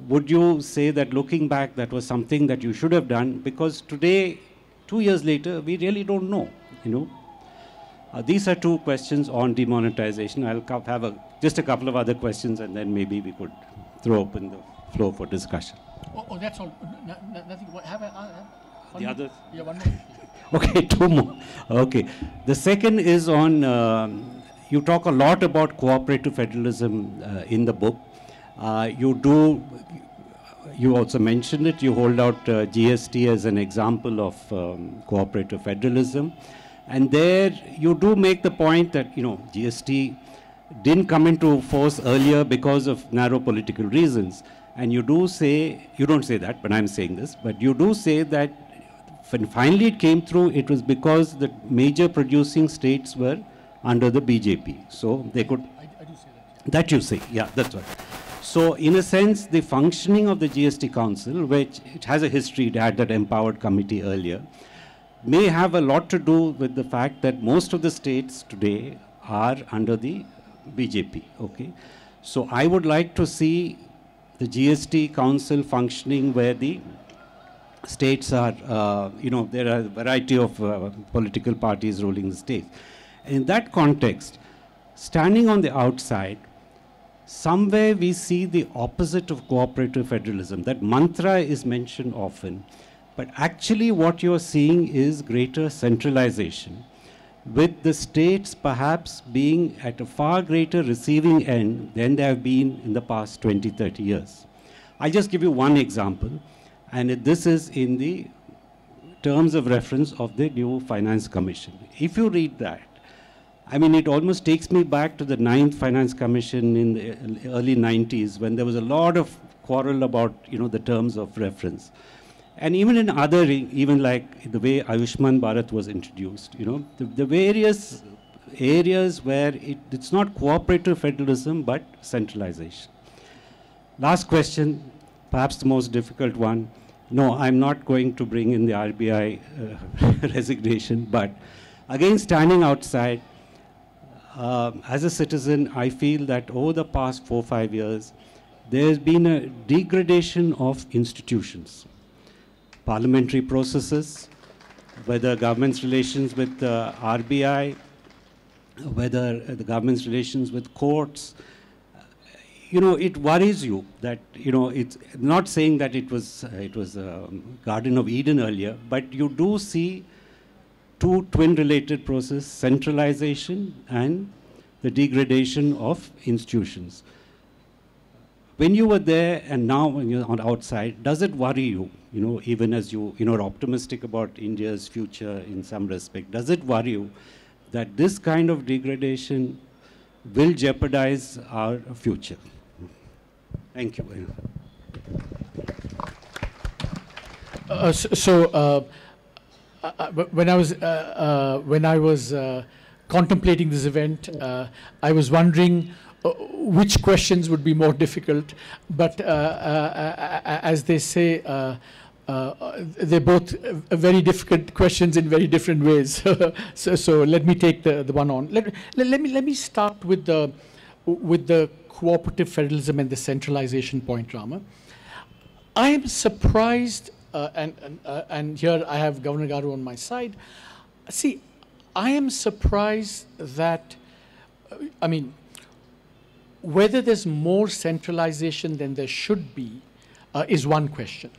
Would you say that looking back, that was something that you should have done? Because today, 2 years later, we really don't know, you know. These are two questions on demonetization. I'll have just a couple of other questions, and then maybe we could throw open the floor for discussion. Oh, that's all. Nothing. The others? Yeah, one more. Okay, two more. Okay. The second is on, you talk a lot about cooperative federalism in the book. You also mentioned it. You hold out GST as an example of cooperative federalism. And there you do make the point that, you know, GST didn't come into force earlier because of narrow political reasons. And you do say, you don't say that, but I'm saying this, but you do say that when finally it came through, it was because the major producing states were under the BJP. So they could... I do say that. That you say, yeah, that's right. So in a sense, the functioning of the GST Council, which it has a history, it had that empowered committee earlier, may have a lot to do with the fact that most of the states today are under the BJP, okay? So I would like to see the GST Council functioning where the states are, you know, there are a variety of political parties ruling the states. In that context, standing on the outside, somewhere we see the opposite of cooperative federalism. That mantra is mentioned often, but actually what you're seeing is greater centralization, with the states perhaps being at a far greater receiving end than they have been in the past 20, 30 years. I'll just give you one example, and this is in the terms of reference of the new Finance Commission. If you read that, I mean, it almost takes me back to the 9th Finance Commission in the early 90s, when there was a lot of quarrel about, you know, the terms of reference. And even in other, even like the way Ayushman Bharat was introduced, you know, the various areas where it's not cooperative federalism, but centralization. Last question, perhaps the most difficult one. No, I'm not going to bring in the RBI resignation, but again, standing outside, as a citizen, I feel that over the past 4 or 5 years, there's been a degradation of institutions, parliamentary processes, whether government's relations with the RBI, whether the government's relations with courts. You know, it worries you that, you know, it's not saying that it was a Garden of Eden earlier, but you do see two twin-related processes, centralization and the degradation of institutions. When you were there and now when you're on the outside, does it worry you, you know, even as you are optimistic about India's future in some respect, does it worry you that this kind of degradation will jeopardize our future? Thank you. When I was contemplating this event, I was wondering which questions would be more difficult, but as they say, they're both very difficult questions in very different ways. so let me take the one on. Let me start with the cooperative federalism and the centralization point, Rama. I am surprised, and here I have Governor Garu on my side. See, I am surprised that, I mean, whether there's more centralization than there should be is one question.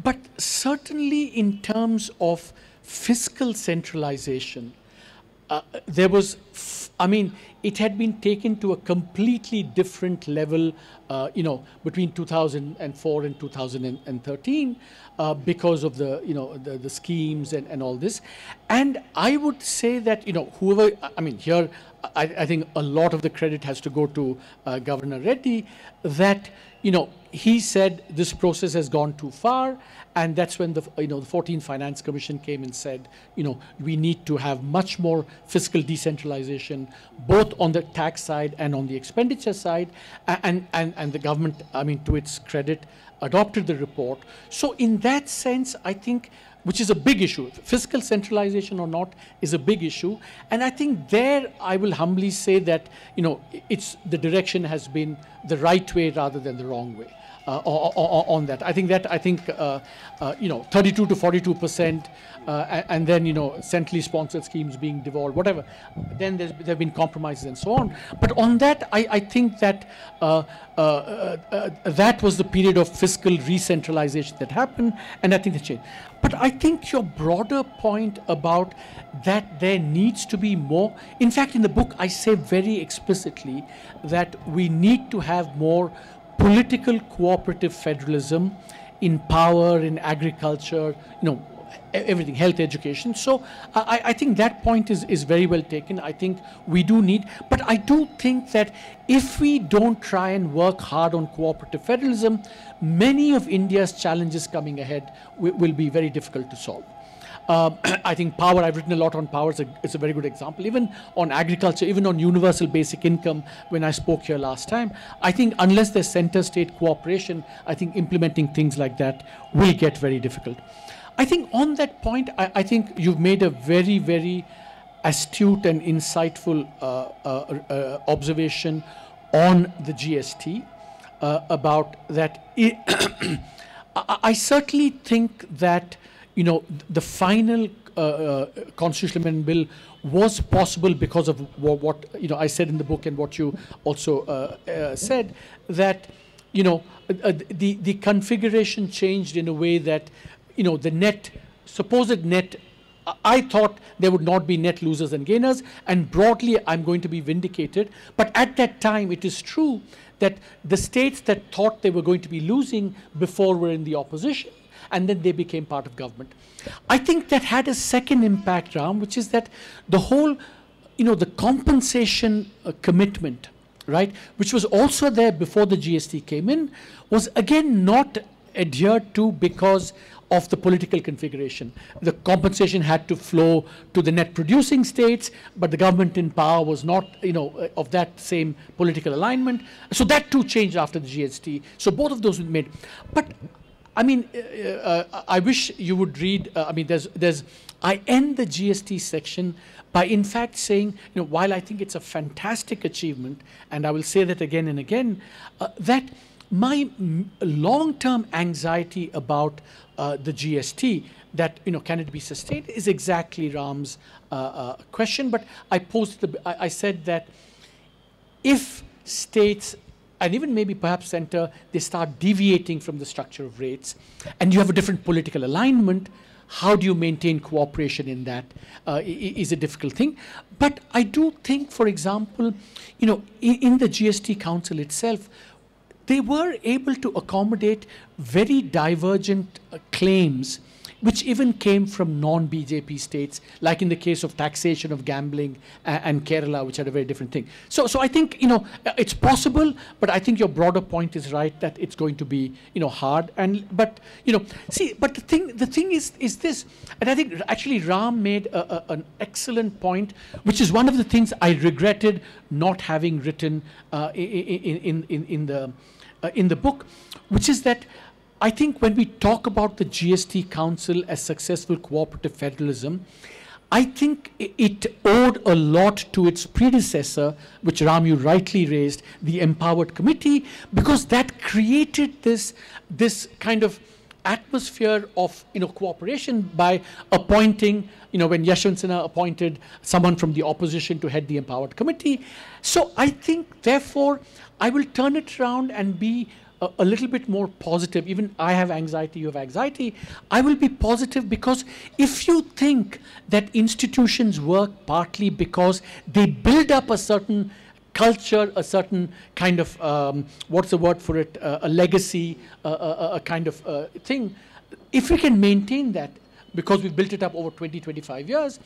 But certainly in terms of fiscal centralization, there was, I mean, it had been taken to a completely different level, you know, between 2004 and 2013 because of the, you know, the schemes and all this. And I would say that, you know, whoever, I mean, here, I think a lot of the credit has to go to Governor Reddy, that, you know, he said this process has gone too far, and that's when the, you know, the 14th Finance Commission came and said, you know, we need to have much more fiscal decentralization, both on the tax side and on the expenditure side, and the government, I mean, to its credit, adopted the report. So in that sense, I think, which is a big issue, fiscal centralization or not is a big issue, and I think there I will humbly say that, you know, it's, the direction has been the right way rather than the wrong way. On that, I think you know, 32 to 42%, and then, you know, centrally sponsored schemes being devolved, whatever. Then there have been compromises and so on. But on that, I think that that was the period of fiscal re-centralization that happened, and I think that changed. But I think your broader point about that there needs to be more, in fact, in the book, I say very explicitly that we need to have more political cooperative federalism in power, in agriculture, you know, everything, health, education. So I think that point is very well taken. I think we do need, but I do think that if we don't try and work hard on cooperative federalism, many of India's challenges coming ahead will be very difficult to solve. I think power, I've written a lot on power, it's a very good example. Even on agriculture, even on universal basic income, when I spoke here last time, I think unless there's center-state cooperation, I think implementing things like that will get very difficult. I think on that point, I think you've made a very, very astute and insightful observation on the GST about that. I certainly think that the final constitutional amendment bill was possible because of what I said in the book and what you also said, that the configuration changed in a way that the supposed net, I thought there would not be net losers and gainers, and broadly I'm going to be vindicated. But at that time, it is true that the states that thought they were going to be losing before were in the opposition, and then they became part of government. I think that had a second impact, Ram, which is that the whole, the compensation commitment, right, which was also there before the GST came in, was again not adhered to because of the political configuration. The compensation had to flow to the net producing states, but the government in power was not, of that same political alignment. So that too changed after the GST. So both of those were made. But I mean, I wish you would read, I end the GST section by in fact saying, while I think it's a fantastic achievement, and I will say that again and again, that my long-term anxiety about the GST, that, can it be sustained, is exactly Ram's question. But I said that if states, and even maybe perhaps center, they start deviating from the structure of rates, and you have a different political alignment, how do you maintain cooperation in that is a difficult thing. But I do think, for example, in the GST Council itself, they were able to accommodate very divergent claims, which even came from non-BJP states, like in the case of taxation of gambling and Kerala, which had a very different thing. So I think, it's possible, but I think your broader point is right, that it's going to be, hard. But the thing is this, and I think actually Ram made an excellent point, which is one of the things I regretted not having written in the book, which is that I think when we talk about the GST Council as successful cooperative federalism, I think it owed a lot to its predecessor, which Ram, you rightly raised, the Empowered Committee, because that created this kind of atmosphere of cooperation by appointing, when Yashwant Sinha appointed someone from the opposition to head the Empowered Committee. So I think, therefore, I will turn it around and be a little bit more positive. Even I have anxiety, you have anxiety. I will be positive because if you think that institutions work partly because they build up a certain culture, a certain kind of, what's the word for it, a legacy, a kind of thing, if we can maintain that, because we've built it up over 20, 25 years,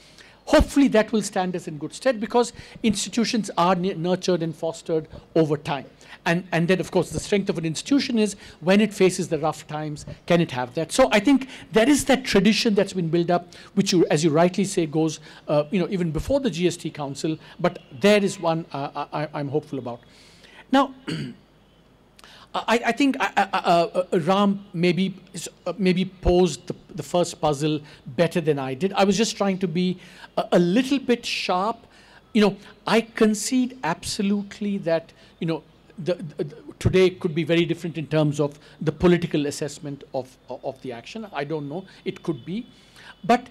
hopefully that will stand us in good stead, because institutions are nurtured and fostered over time. And then, of course, the strength of an institution is when it faces the rough times, can it have that? So I think there is that tradition that's been built up, which, as you rightly say, goes even before the GST Council, but there is one I'm hopeful about. Now, I think Ram maybe posed the first puzzle better than I did. I was just trying to be a little bit sharp. I concede absolutely that, today could be very different in terms of the political assessment of the action. I don't know. It could be. But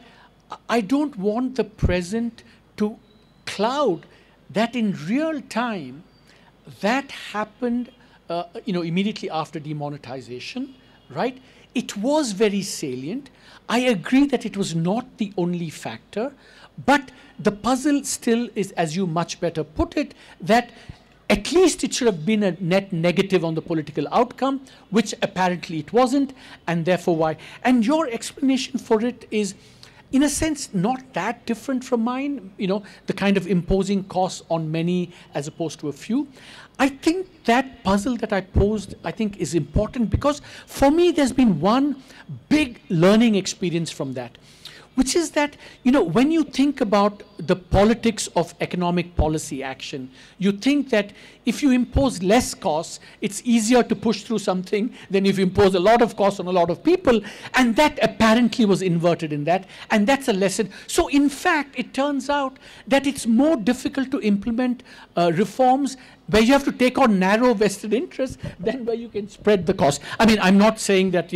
I don't want the present to cloud that in real time that happened immediately after demonetization, right? It was very salient. I agree that it was not the only factor, but the puzzle still is, as you much better put it, that at least it should have been a net negative on the political outcome, which apparently it wasn't, and therefore why. And your explanation for it is, in a sense, not that different from mine, the kind of imposing costs on many as opposed to a few. I think that puzzle that I posed, I think, is important, because for me there's been one big learning experience from that, which is that, when you think about the politics of economic policy action, you think that if you impose less costs, it's easier to push through something than if you impose a lot of costs on a lot of people, and that apparently was inverted in that, and that's a lesson. So in fact, it turns out that it's more difficult to implement reforms where you have to take on narrow vested interests than where you can spread the cost. I mean, I'm not saying that,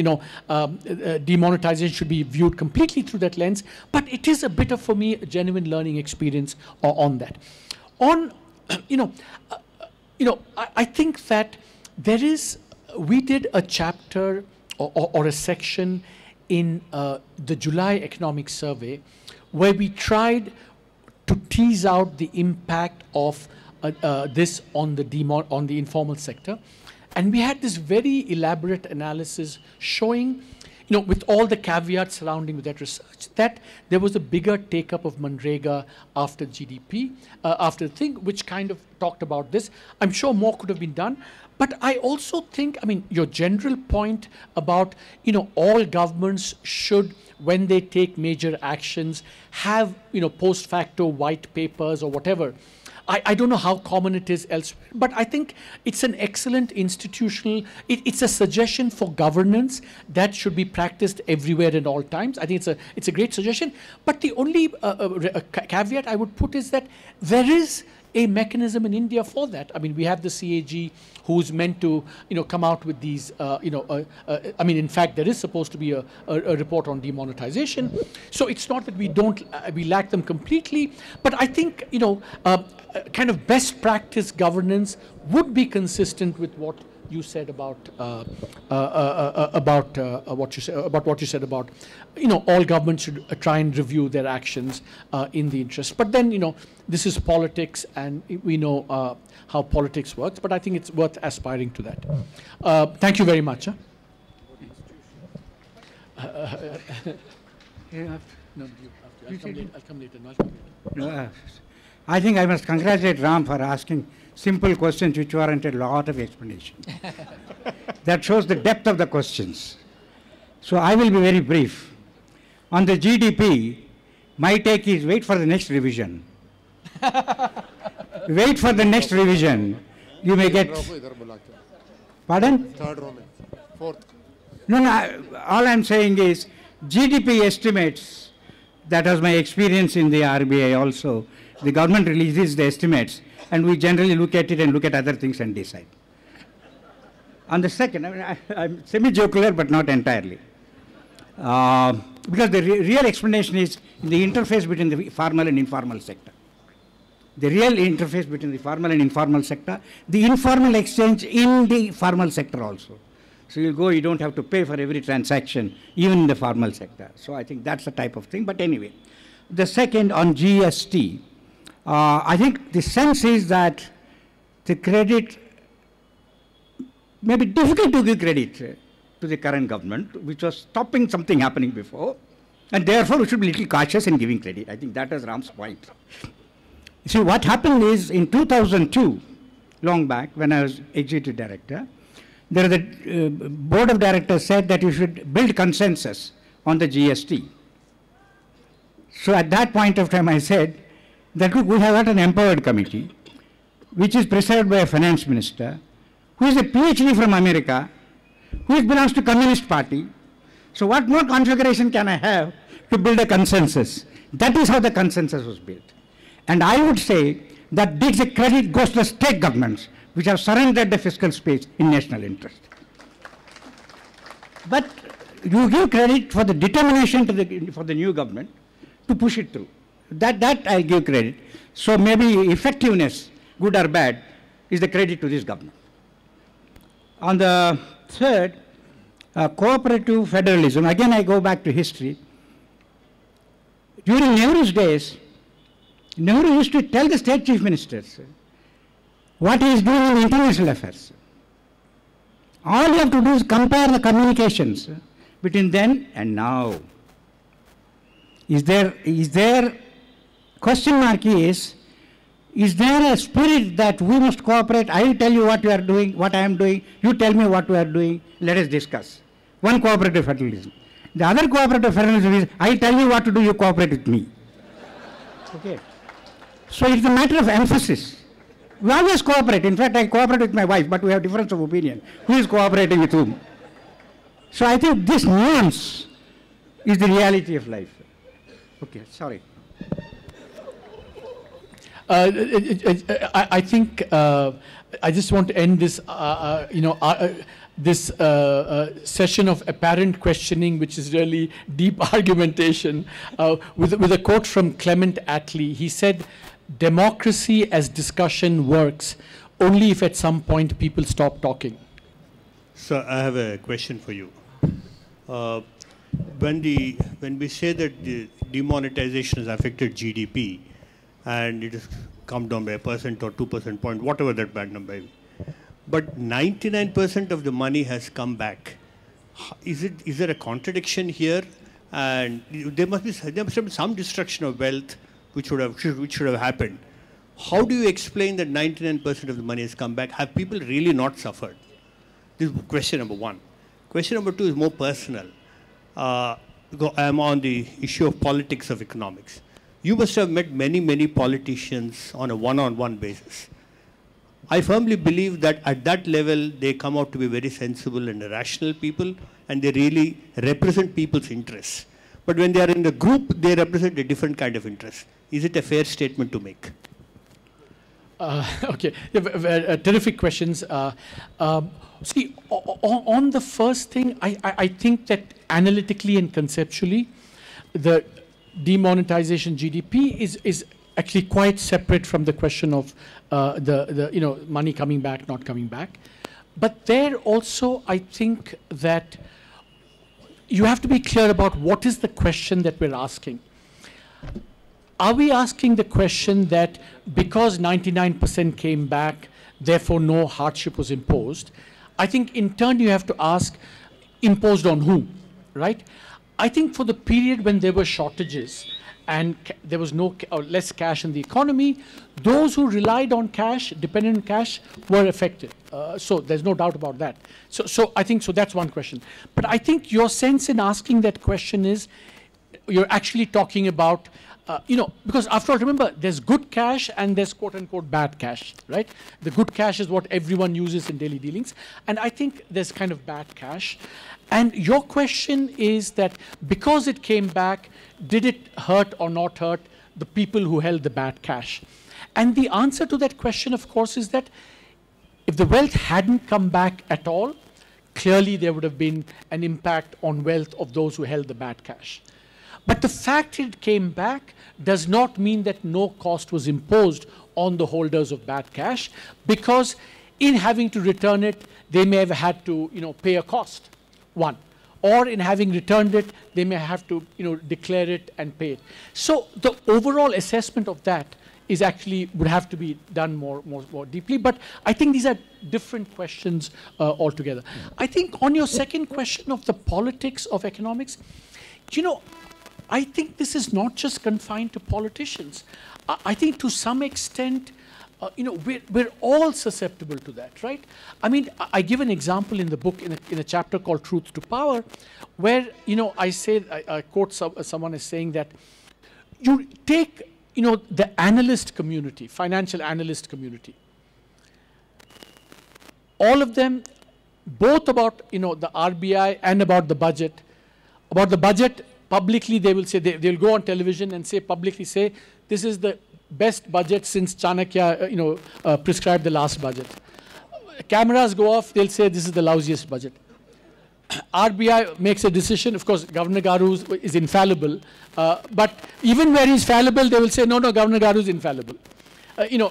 demonetization should be viewed completely through that lens, but it is a bit of, for me, a genuine learning experience on that. I think that we did a chapter or a section in the July Economic Survey where we tried to tease out the impact of this on the informal sector. And we had this very elaborate analysis showing, with all the caveats surrounding with that research, that there was a bigger take-up of Manrega after GDP, after the thing, which kind of talked about this. I'm sure more could have been done. But I also think, your general point about, all governments should, when they take major actions, have, post facto white papers or whatever. I don't know how common it is elsewhere, but I think it's an excellent institutional, it's a suggestion for governance that should be practiced everywhere at all times. I think it's a great suggestion. But the only caveat I would put is that there is a mechanism in India for that. We have the CAG who's meant to, come out with these, in fact, there is supposed to be a report on demonetization. So it's not that we lack them completely, but I think, kind of best practice governance would be consistent with what you said about what you said about all governments should try and review their actions in the interest. But then this is politics, and we know how politics works. But I think it's worth aspiring to that. Thank you very much. I'll come later. I think I must congratulate Ram for asking simple questions which warranted a lot of explanation. That shows the depth of the questions. So I will be very brief. On the GDP, my take is wait for the next revision. Wait for the next revision. You may get... Pardon? Third row, fourth. No, all I'm saying is GDP estimates, that was my experience in the RBI also. The government releases the estimates, and we generally look at it and look at other things and decide. On the second, I'm semi-jocular, but not entirely. Because the real explanation is the interface between the formal and informal sector. The real interface between the formal and informal sector, the informal exchange in the formal sector also. So you don't have to pay for every transaction, even in the formal sector. So I think that's the type of thing. But anyway, the second on GST, I think the sense is that the credit may be difficult to give credit to the current government, which was stopping something happening before, and therefore we should be a little cautious in giving credit. I think that is Ram's point. See, what happened is in 2002, long back, when I was executive director, there the board of directors said that you should build consensus on the GST. So at that point of time I said that we have got an empowered committee which is presided by a finance minister who is a PhD from America, who belongs to Communist Party. So what more configuration can I have to build a consensus? That is how the consensus was built. And I would say that this credit goes to the state governments which have surrendered the fiscal space in national interest. But you give credit for the determination for the new government to push it through. That I give credit. So maybe effectiveness, good or bad, is the credit to this government. On the third, cooperative federalism, again I go back to history. During Nehru's days, Nehru used to tell the state chief ministers, what he is doing in international affairs. All you have to do is compare the communications between then and now. Is there question mark is there a spirit that we must cooperate? I will tell you what you are doing, what I am doing, you tell me what we are doing, let us discuss. One cooperative federalism. The other cooperative federalism is, I tell you what to do, you cooperate with me. Okay. So it's a matter of emphasis. We always cooperate. In fact, I cooperate with my wife, but we have difference of opinion. Who is cooperating with whom? So I think this nuance is the reality of life. Okay, sorry. I think I just want to end this, this session of apparent questioning, which is really deep argumentation, with a quote from Clement Attlee. He said, "Democracy as discussion works only if at some point people stop talking." Sir, I have a question for you. When we say that the demonetization has affected GDP, and it has come down by 1% or 2% point, whatever that bad number is, but 99% of the money has come back. Is there a contradiction here? And there must be some destruction of wealth which should have happened. How do you explain that 99% of the money has come back? Have people really not suffered? This is question number one. Question number two is more personal. I am on the issue of politics of economics. You must have met many politicians on a one-on-one basis. I firmly believe that at that level, they come out to be very sensible and rational people, and they really represent people's interests. But when they are in the group, they represent a different kind of interest. Is it a fair statement to make? Okay, terrific questions. See, on the first thing, I think that analytically and conceptually, the demonetization GDP is actually quite separate from the question of the money coming back, not coming back. But there also, I think that you have to be clear about what is the question that we're asking. Are we asking the question that because 99% came back, therefore no hardship was imposed? I think in turn you have to ask, imposed on whom, right? I think for the period when there were shortages and there was no or less cash in the economy, those who relied on cash, dependent on cash, were affected. So there's no doubt about that. So I think that's one question. But I think your sense in asking that question is, you're actually talking about, because after all, remember, there's good cash and there's quote-unquote bad cash, right? The good cash is what everyone uses in daily dealings. And I think there's kind of bad cash. And your question is that because it came back, did it hurt or not hurt the people who held the bad cash? And the answer to that question, of course, is that if the wealth hadn't come back at all, clearly there would have been an impact on wealth of those who held the bad cash. But the fact it came back does not mean that no cost was imposed on the holders of bad cash, because in having to return it, they may have had to, pay a cost, one. Or in having returned it, they may have to, declare it and pay it. So the overall assessment of that is actually would have to be done more deeply. But I think these are different questions altogether. I think on your second question of the politics of economics, I think this is not just confined to politicians. I think to some extent, we're all susceptible to that, right? I mean, I give an example in the book in a chapter called Truth to Power, where, I quote someone as saying that you take, the analyst community, financial analyst community, all of them, both about, the RBI and about the budget, publicly they will say, they'll go on television and publicly say, this is the best budget since Chanakya, prescribed the last budget. Cameras go off, they'll say this is the lousiest budget. RBI makes a decision. Of course, Governor Garu is infallible, but even where he's fallible, they will say, no, Governor Garu is infallible.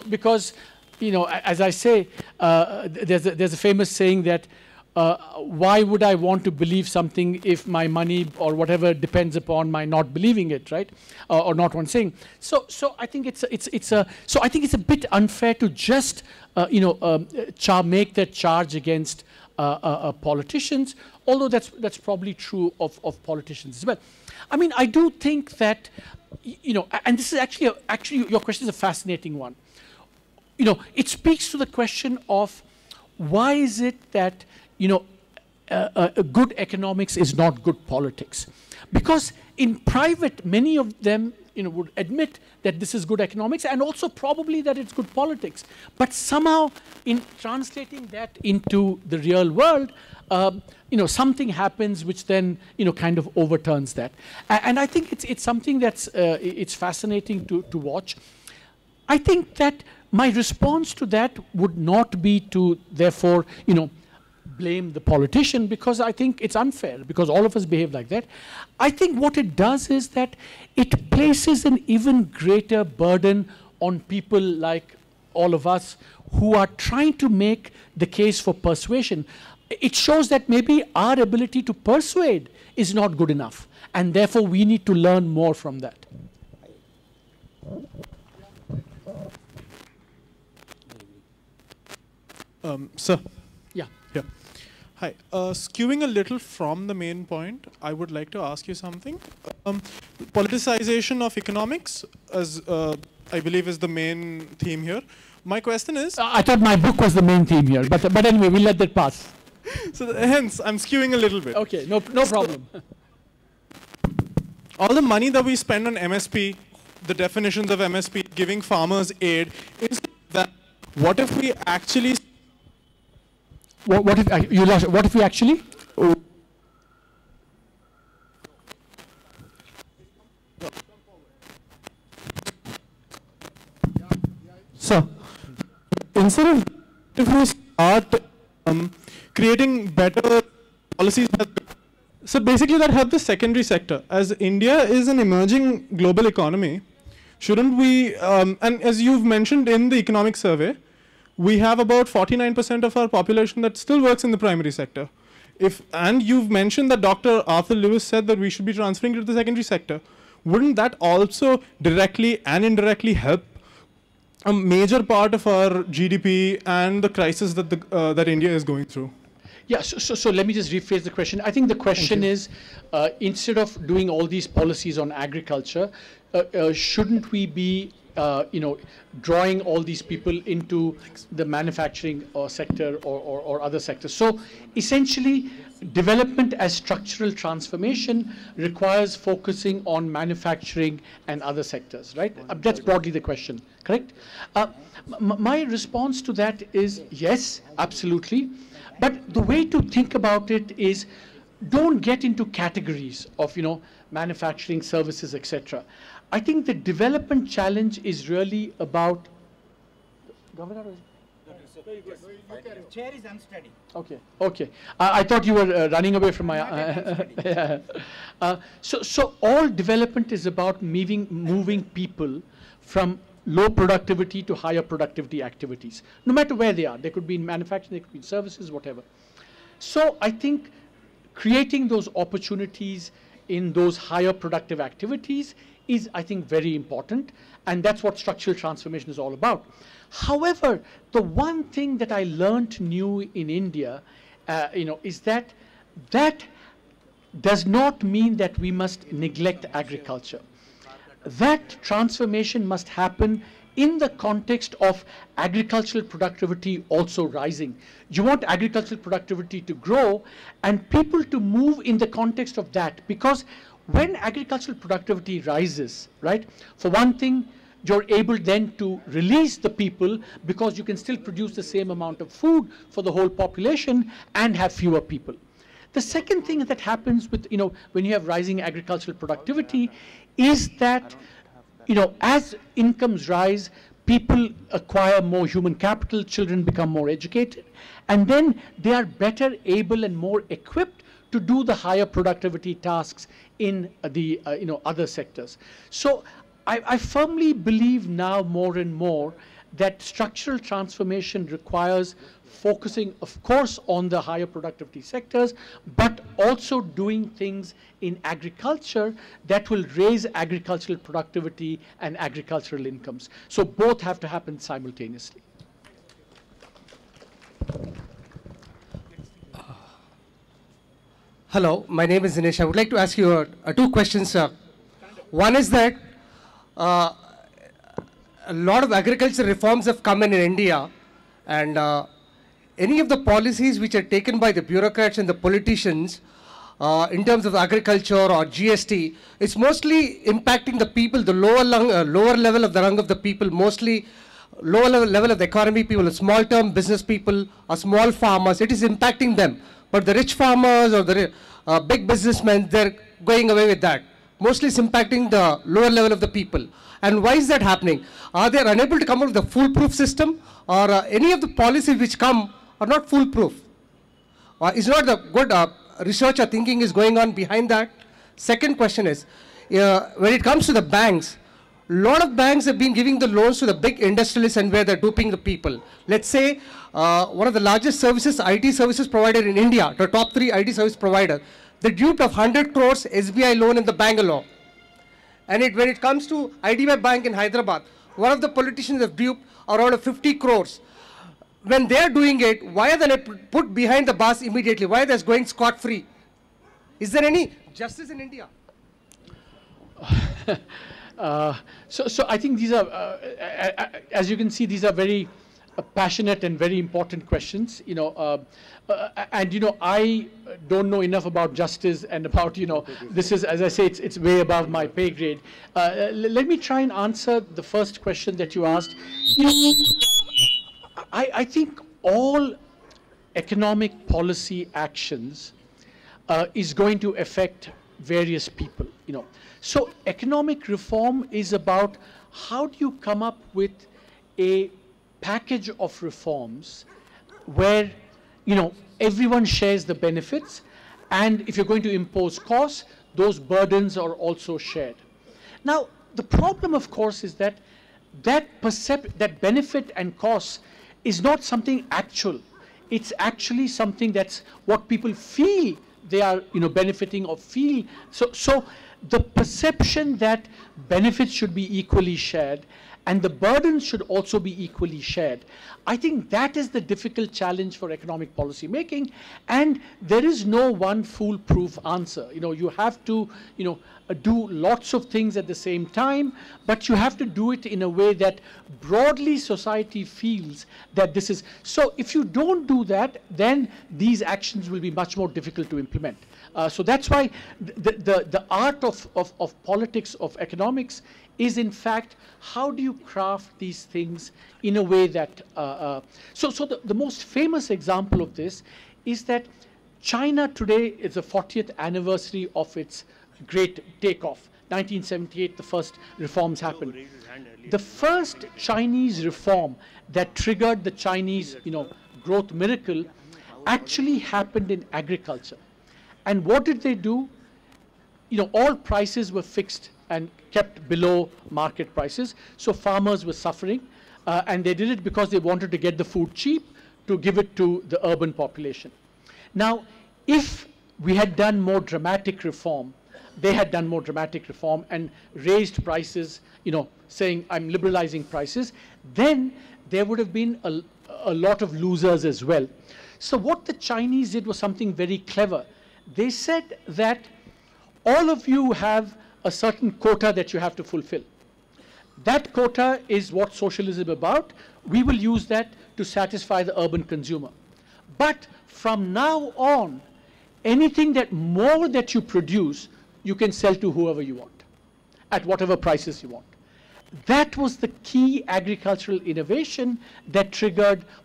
Because, as I say, there's a famous saying that why would I want to believe something if my money or whatever depends upon my not believing it, right? Or not one saying. So I think I think it's a bit unfair to just make that charge against politicians, although that's probably true of politicians as well. I mean, I do think that, and this is actually your question is a fascinating one. It speaks to the question of why is it that good economics is not good politics? Because in private, many of them would admit that this is good economics and also probably that it's good politics. But somehow, in translating that into the real world, something happens which then kind of overturns that. And I think it's something that's it's fascinating to watch. I think that my response to that would not be to therefore blame the politician, because I think it's unfair, because all of us behave like that. I think what it does is that it places an even greater burden on people like all of us who are trying to make the case for persuasion. It shows that maybe our ability to persuade is not good enough, and therefore we need to learn more from that. Sir. Yeah. Yeah. Hi. Skewing a little from the main point, I would like to ask you something. Politicization of economics, as I believe is the main theme here. My question is... I thought my book was the main theme here, but anyway, we'll let that pass. So hence, I'm skewing a little bit. Okay, no problem. All the money that we spend on MSP, the definitions of MSP, giving farmers aid, instead of that, what if we actually... What if you lost? What if we actually? So, instead of if we start creating better policies, so basically that help the secondary sector. As India is an emerging global economy, shouldn't we? And as you've mentioned in the economic survey, we have about 49% of our population that still works in the primary sector. And you've mentioned that Dr. Arthur Lewis said that we should be transferring to the secondary sector. Wouldn't that also directly and indirectly help a major part of our GDP and the crisis that that India is going through? Yeah, so let me just rephrase the question. I think the question is, instead of doing all these policies on agriculture, shouldn't we be drawing all these people into the manufacturing sector or other sectors? So essentially, development as structural transformation requires focusing on manufacturing and other sectors, right? That's broadly the question, correct? My response to that is yes, absolutely. But the way to think about it is, don't get into categories of manufacturing, services, etc. I think the development challenge is really about... The chair is unsteady. Okay. I thought you were running away from my... So all development is about moving people from low productivity to higher productivity activities, no matter where they are. They could be in manufacturing, they could be in services, whatever. So I think creating those opportunities in those higher productive activities is, I think, very important, and that's what structural transformation is all about. However, the one thing that I learned new in India, is that does not mean that we must neglect agriculture. That transformation must happen in the context of agricultural productivity also rising. You want agricultural productivity to grow and people to move in the context of that, because when agricultural productivity rises, right, for one thing, you're able then to release the people because you can still produce the same amount of food for the whole population and have fewer people. The second thing that happens with, when you have rising agricultural productivity is that, as incomes rise, people acquire more human capital, children become more educated, and then they are better able and more equipped to do the higher productivity tasks in the other sectors. So I firmly believe now more and more that structural transformation requires focusing, of course, on the higher productivity sectors, but also doing things in agriculture that will raise agricultural productivity and agricultural incomes. So both have to happen simultaneously. Hello, my name is Dinesh. I would like to ask you two questions, sir. One is that a lot of agriculture reforms have come in India, and any of the policies which are taken by the bureaucrats and the politicians in terms of agriculture or GST, it's mostly impacting the people, the lower level of the rung of the people, mostly lower level of the economy people, the small term business people or small farmers. It is impacting them. But the rich farmers or the big businessmen, they're going away with that. Mostly it's impacting the lower level of the people. And why is that happening? Are they unable to come up with a foolproof system, or any of the policies which come are not foolproof? Is not the good research or thinking is going on behind that? Second question is, when it comes to the banks, a lot of banks have been giving the loans to the big industrialists and where they're duping the people. Let's say one of the largest services, IT services provider in India, the top 3 IT service provider, they duped of 100 crores SBI loan in the Bangalore. And when it comes to IDBI Bank in Hyderabad, one of the politicians have duped around 50 crores. When they're doing it, why are they not put behind the bars immediately? Why are they going scot-free? Is there any justice in India? So I think these are, as you can see, these are very passionate and very important questions. And I don't know enough about justice and about, this is, as I say, it's way above my pay grade. Let me try and answer the first question that you asked. I think all economic policy actions is going to affect various people, So economic reform is about how do you come up with a package of reforms where, everyone shares the benefits, and if you're going to impose costs, those burdens are also shared. Now, the problem, of course, is that that benefit and costs is not something actual. It's actually something that's what people feel they are, benefiting or feel. So the perception that benefits should be equally shared and the burdens should also be equally shared, I think that is the difficult challenge for economic policy making, and there is no one foolproof answer. You have to, do lots of things at the same time, but you have to do it in a way that broadly society feels that this is. So if you don't do that, then these actions will be much more difficult to implement. So that's why the art of politics, of economics, is in fact how do you craft these things in a way that so the most famous example of this is that China today is the 40th anniversary of its great takeoff. 1978, the first reforms happened. The first Chinese reform that triggered the Chinese growth miracle actually happened in agriculture. And what did they do? All prices were fixed and kept below market prices. So farmers were suffering, and they did it because they wanted to get the food cheap to give it to the urban population. Now, if we had done more dramatic reform, they had done more dramatic reform and raised prices, saying I'm liberalizing prices, then there would have been a lot of losers as well. So what the Chinese did was something very clever. They said that all of you have a certain quota that you have to fulfill. That quota is what socialism is about. We will use that to satisfy the urban consumer. But from now on, anything more that you produce, you can sell to whoever you want, at whatever prices you want. That was the key agricultural innovation that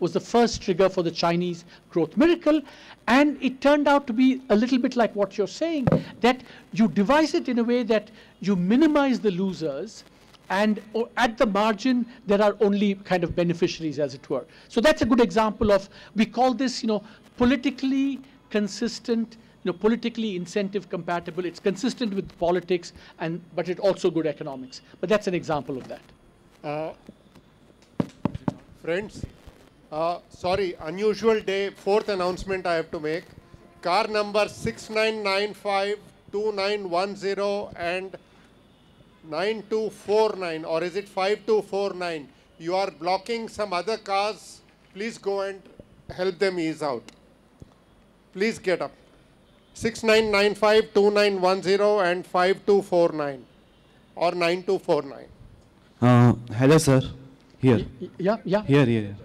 was the first trigger for the Chinese growth miracle. And it turned out to be a little bit like what you're saying, that you devise it in a way that you minimize the losers, and at the margin, there are only kind of beneficiaries, as it were. So that's a good example of, we call this, politically consistent, politically incentive compatible. It's consistent with politics, but it's also good economics. But that's an example of that. Friends, sorry, unusual day, fourth announcement I have to make. Car number 6995, 2910 and 9249, or is it 5249? You are blocking some other cars. Please go and help them ease out. Please get up. 6995, 2910 and 5249 or 9249. Hello, sir. Here. Yeah. Here.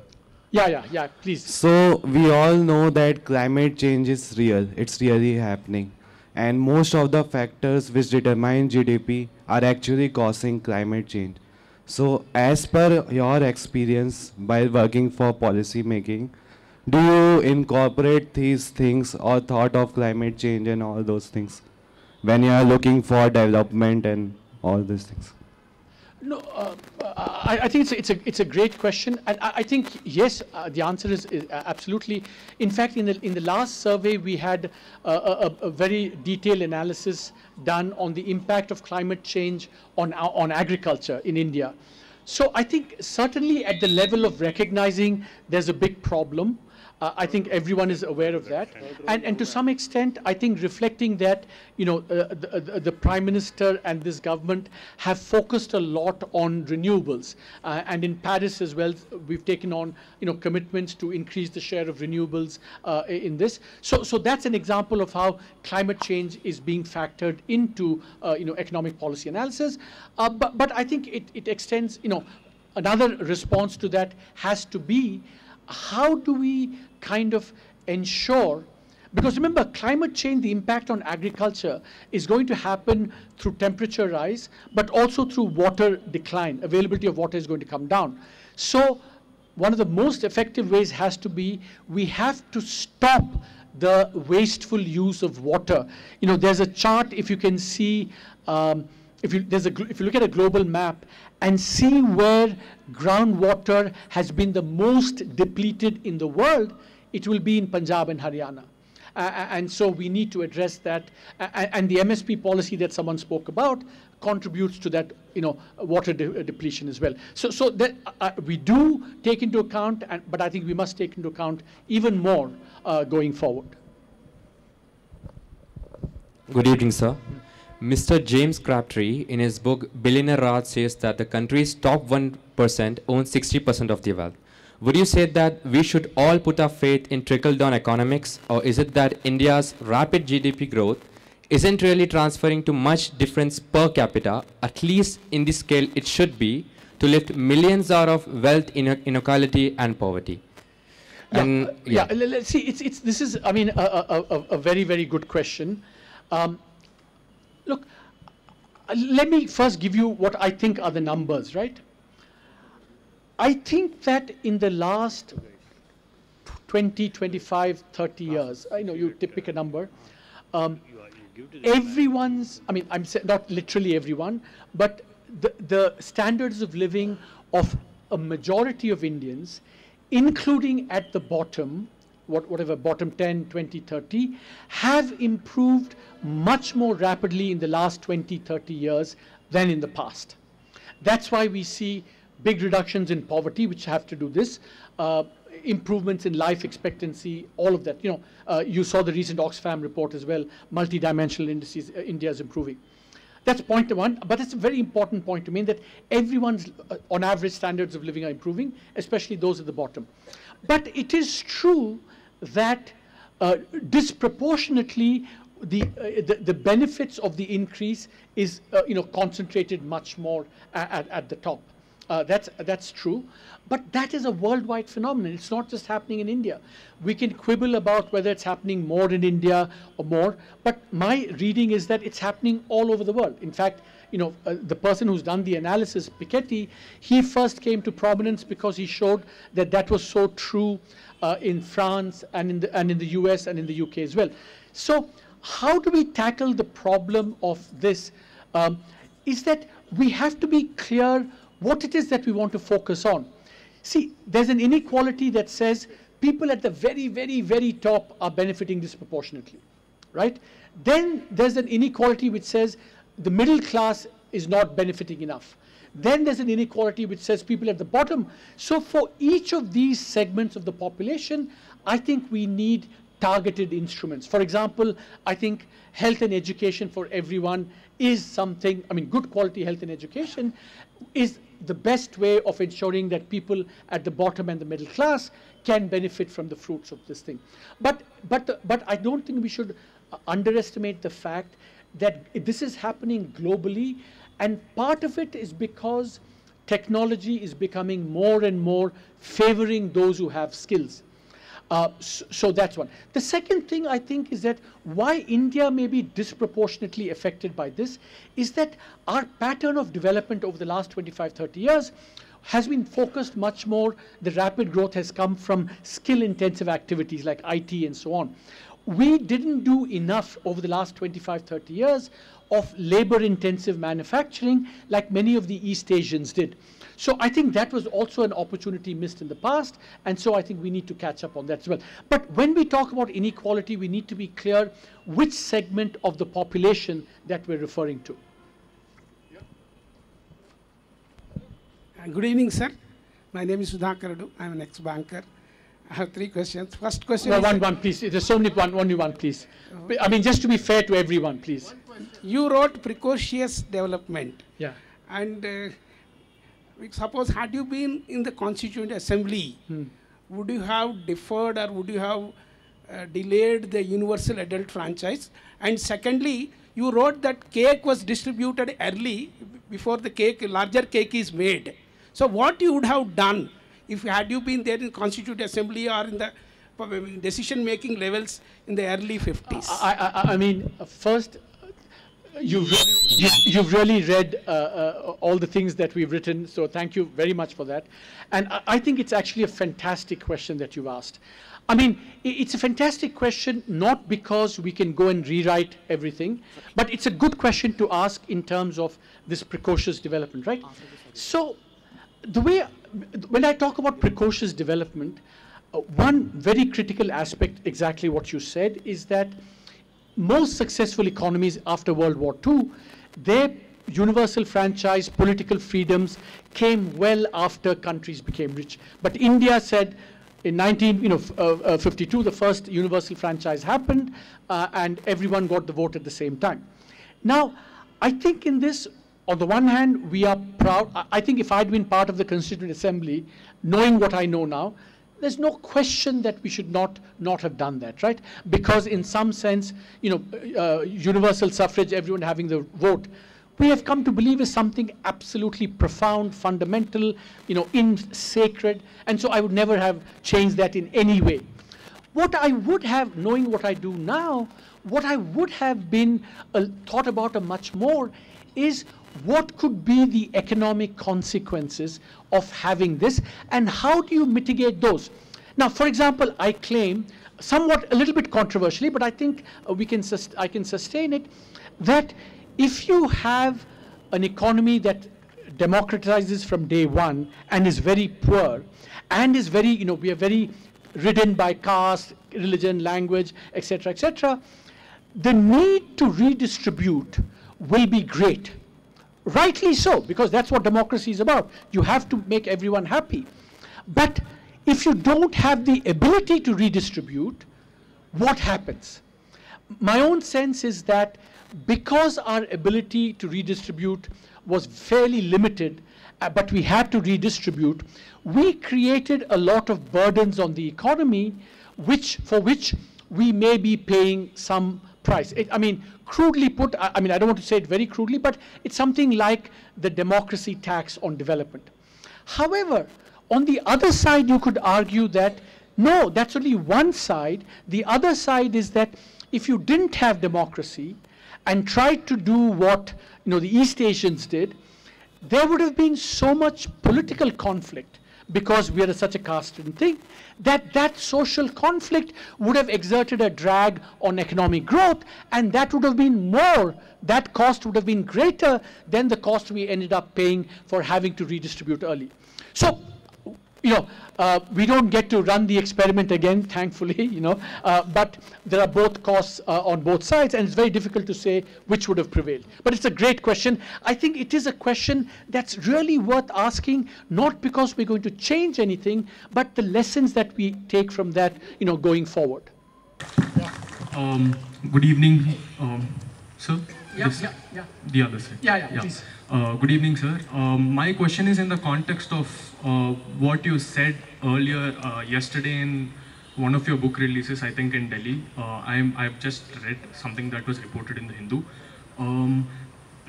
Yeah, please. So, we all know that climate change is real. It's really happening. And most of the factors which determine GDP are actually causing climate change. So, as per your experience while working for policy making, do you incorporate these things or thought of climate change and all those things when you are looking for development and all these things? No, I think it's a great question, and I think yes, the answer is absolutely. In fact, in the last survey, we had a very detailed analysis done on the impact of climate change on agriculture in India. So I think certainly at the level of recognizing there's a big problem. I think everyone is aware of that, and to some extent, I think reflecting that, you know, the Prime Minister and this government have focused a lot on renewables, and in Paris as well, we've taken on, you know, commitments to increase the share of renewables in this. So that's an example of how climate change is being factored into, you know, economic policy analysis. But I think it extends, you know, another response to that has to be, how do we kind of ensure, because remember, climate change, the impact on agriculture is going to happen through temperature rise, but also through water decline. Availability of water is going to come down. So one of the most effective ways has to be, we have to stop the wasteful use of water. You know, there's a chart, if you can see, if you look at a global map and see where groundwater has been the most depleted in the world, it will be in Punjab and Haryana. And so we need to address that. And the MSP policy that someone spoke about contributes to that, you know, water depletion as well. So that we do take into account, but I think we must take into account even more going forward. Good evening, sir. Mr. James Crabtree, in his book Billionaire Raj, says that the country's top 1% owns 60% of the wealth. Would you say that we should all put our faith in trickle-down economics, or is it that India's rapid GDP growth isn't really transferring to much difference per capita, at least in the scale it should be, to lift millions out of wealth inequality and poverty? And let's see. This is, I mean, a very, very good question. Look, let me first give you what I think are the numbers, right? I think that in the last 20, 25, 30 years, I know you pick a number, everyone's, I mean, I'm saying not literally everyone, but the standards of living of a majority of Indians, including at the bottom, whatever, bottom 10, 20, 30, have improved much more rapidly in the last 20, 30 years than in the past. That's why we see big reductions in poverty, which have to do this, improvements in life expectancy, all of that. You know, you saw the recent Oxfam report as well, multidimensional indices, India is improving. That's point one, but it's a very important point to me, that everyone's, on average, standards of living are improving, especially those at the bottom. But it is true that disproportionately, the benefits of the increase is, you know, concentrated much more at the top. That's true, but that is a worldwide phenomenon. It's not just happening in India. We can quibble about whether it's happening more in India or more, but my reading is that it's happening all over the world. In fact, you know, the person who's done the analysis, Piketty, he first came to prominence because he showed that that was so true in France and in the US and in the UK as well. So how do we tackle the problem of this? Is that we have to be clear what it is that we want to focus on. See, there's an inequality that says people at the very, very, very top are benefiting disproportionately, right? Then there's an inequality which says the middle class is not benefiting enough. Then there's an inequality which says people at the bottom. So for each of these segments of the population, I think we need targeted instruments. For example, I think health and education for everyone is something, I mean, good quality health and education is the best way of ensuring that people at the bottom and the middle class can benefit from the fruits of this thing. But I don't think we should underestimate the fact that this is happening globally, and part of it is because technology is becoming more and more favoring those who have skills. So that's one. The second thing I think is that why India may be disproportionately affected by this is that our pattern of development over the last 25, 30 years has been focused much more. The rapid growth has come from skill-intensive activities like IT and so on. We didn't do enough over the last 25, 30 years of labor-intensive manufacturing like many of the East Asians did. So I think that was also an opportunity missed in the past, and so I think we need to catch up on that as well. But when we talk about inequality, we need to be clear which segment of the population that we're referring to. Good evening, sir. My name is Sudhakar Adu. I'm an ex-banker. I have 3 questions. First question is... One, please. There's only one, please. I mean, just to be fair to everyone, please. You wrote precocious development. Yeah. And suppose had you been in the Constituent Assembly, would you have deferred or would you have delayed the universal adult franchise? And secondly, you wrote that cake was distributed early before the cake, larger cake is made. So what you would have done if had you been there in Constituent Assembly or in the decision-making levels in the early 50s? I mean, first, you've really read all the things that we've written, so thank you very much for that. And I think it's actually a fantastic question that you've asked. I mean, it's a fantastic question not because we can go and rewrite everything, but it's a good question to ask in terms of this precocious development, right? So the way, when I talk about precocious development, one very critical aspect, exactly what you said, is that most successful economies after World War II, their universal franchise, political freedoms came well after countries became rich. But India said in 1952, the first universal franchise happened, and everyone got the vote at the same time. Now, I think in this, on the one hand, we are proud. I think if I'd been part of the Constituent Assembly, knowing what I know now, there's no question that we should not have done that, right? Because in some sense, universal suffrage, everyone having the vote, we have come to believe is something absolutely profound, fundamental, sacred, and so I would never have changed that in any way. What I would have, knowing what I do now, what I would have been thought about much more is what could be the economic consequences of having this, and how do you mitigate those? Now, for example, I claim, somewhat a little bit controversially, but I think I can sustain it, that if you have an economy that democratizes from day one and is very poor and is very, we are very ridden by caste, religion, language, etc., etc., the need to redistribute will be great. Rightly so, because that's what democracy is about. You have to make everyone happy. But if you don't have the ability to redistribute, what happens? My own sense is that because our ability to redistribute was fairly limited, but we had to redistribute, we created a lot of burdens on the economy, for which we may be paying some price. I mean, crudely put, I don't want to say it very crudely, but it's something like the democracy tax on development. However, on the other side, you could argue that, no, that's only one side. The other side is that if you didn't have democracy and tried to do what the East Asians did, there would have been so much political conflict because we are such a caste-ridden thing, that social conflict would have exerted a drag on economic growth, and that would have been more, that cost would have been greater than the cost we ended up paying for having to redistribute early. So we don't get to run the experiment again, thankfully, but there are both costs on both sides, and it's very difficult to say which would have prevailed. But it's a great question. I think it is a question that's really worth asking, not because we're going to change anything, but the lessons that we take from that, going forward. Good evening, sir. Yeah. The other side. Yeah, please. Good evening, sir. My question is in the context of what you said earlier yesterday in one of your book releases, I think in Delhi. I've just read something that was reported in the Hindu.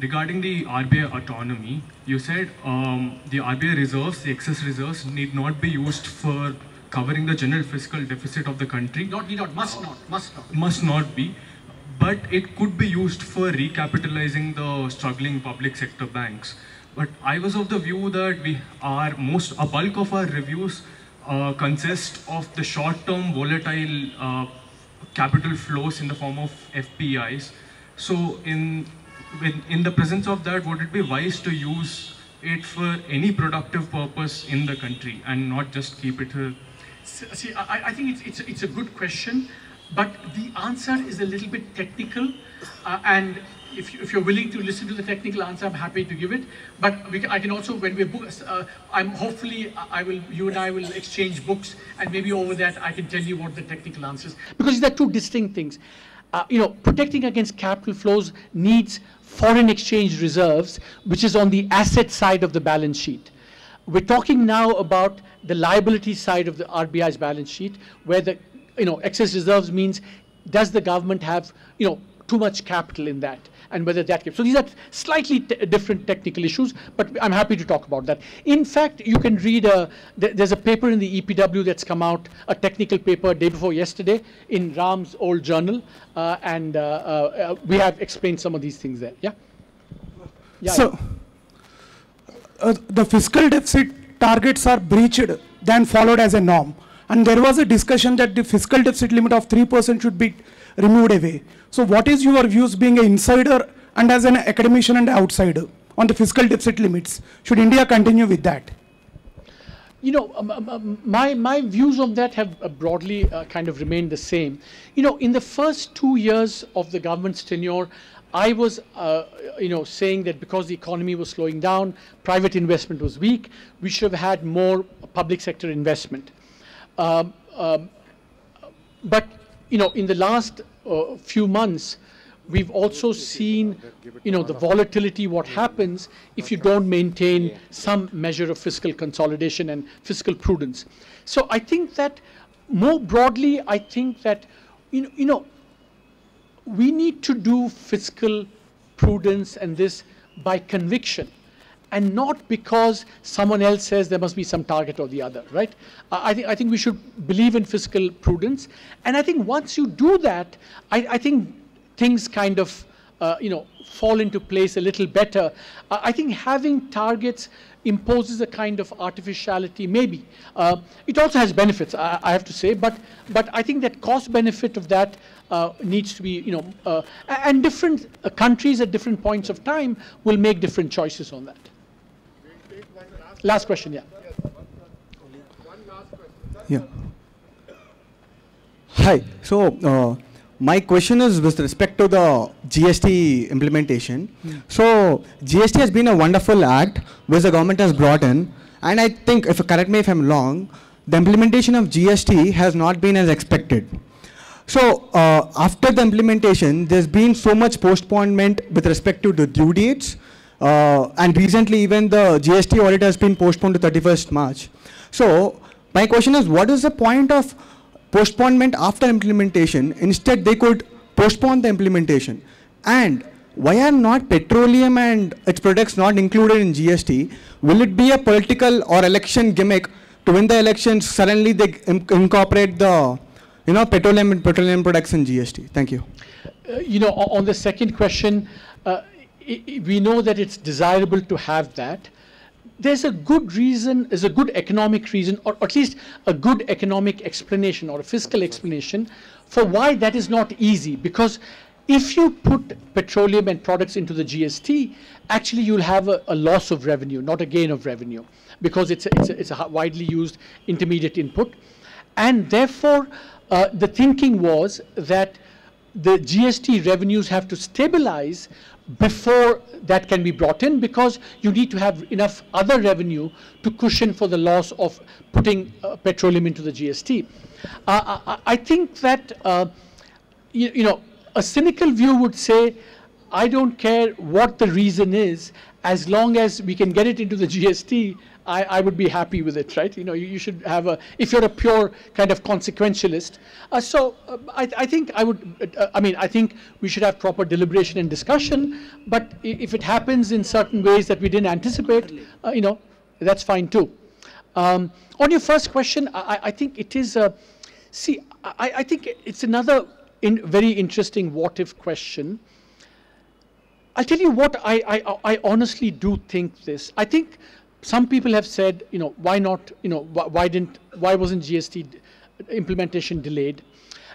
Regarding the RBI autonomy, you said the RBI reserves, the excess reserves, need not be used for covering the general fiscal deficit of the country. Must not be. But it could be used for recapitalizing the struggling public sector banks. But I was of the view that a bulk of our reviews consist of the short-term volatile capital flows in the form of FPIs. So in the presence of that, would it be wise to use it for any productive purpose in the country and not just keep it here? See, I think it's a good question. But the answer is a little bit technical, and if you're willing to listen to the technical answer, I'm happy to give it. But I can also, when we're you and I will exchange books, and maybe over that I can tell you what the technical answer is. Because they're two distinct things. Protecting against capital flows needs foreign exchange reserves, which is on the asset side of the balance sheet. We're talking now about the liability side of the RBI's balance sheet, where the excess reserves means, does the government have, too much capital in that, and whether that gives. So these are slightly different technical issues, but I'm happy to talk about that. In fact, you can read, there's a paper in the EPW that's come out, a technical paper day before yesterday in Ram's old journal, and we have explained some of these things there. So, the fiscal deficit targets are breached, then followed as a norm. And there was a discussion that the fiscal deficit limit of 3% should be removed away. So what is your views, being an insider and as an academician and outsider, on the fiscal deficit limits? Should India continue with that? My views on that have broadly kind of remained the same. In the first 2 years of the government's tenure, I was, saying that because the economy was slowing down, private investment was weak, we should have had more public sector investment. But in the last few months, we've also seen, the volatility, what happens if you don't maintain some measure of fiscal consolidation and fiscal prudence. So I think that more broadly, I think that, we need to do fiscal prudence and this by conviction, and not because someone else says there must be some target or the other, right? I think we should believe in fiscal prudence. And I think once you do that, I think things kind of, fall into place a little better. I think having targets imposes a kind of artificiality, maybe. It also has benefits, I have to say, but I think that cost benefit of that needs to be, and different countries at different points of time will make different choices on that. Last question, yeah. Yeah. Hi. So my question is with respect to the GST implementation. So GST has been a wonderful act which the government has brought in, and I think, correct me if I'm wrong, the implementation of GST has not been as expected. So after the implementation, there's been so much postponement with respect to the due dates. And recently even the GST audit has been postponed to 31st March. So my question is, what is the point of postponement after implementation? Instead they could postpone the implementation. And why are not petroleum and its products not included in GST? Will it be a political or election gimmick to win the elections? Suddenly they incorporate the petroleum and petroleum products in GST. Thank you. On the second question, we know that it's desirable to have that. There's a good reason, there's a good economic reason, or at least a good economic explanation or a fiscal explanation for why that is not easy. Because if you put petroleum and products into the GST, actually you'll have a loss of revenue, not a gain of revenue, because it's a widely used intermediate input. And therefore, the thinking was that the GST revenues have to stabilize before that can be brought in, because you need to have enough other revenue to cushion for the loss of putting petroleum into the GST. I think that, you know, a cynical view would say, I don't care what the reason is, as long as we can get it into the GST, I would be happy with it, right? You know, you should have a, if you're a pure kind of consequentialist. I think I would, I think we should have proper deliberation and discussion, but if it happens in certain ways that we didn't anticipate, you know, that's fine too. On your first question, I think it is, see, I think it's another very interesting what-if question. I'll tell you what I honestly do think this. I think some people have said, you know, why not, you know, why wasn't GST implementation delayed?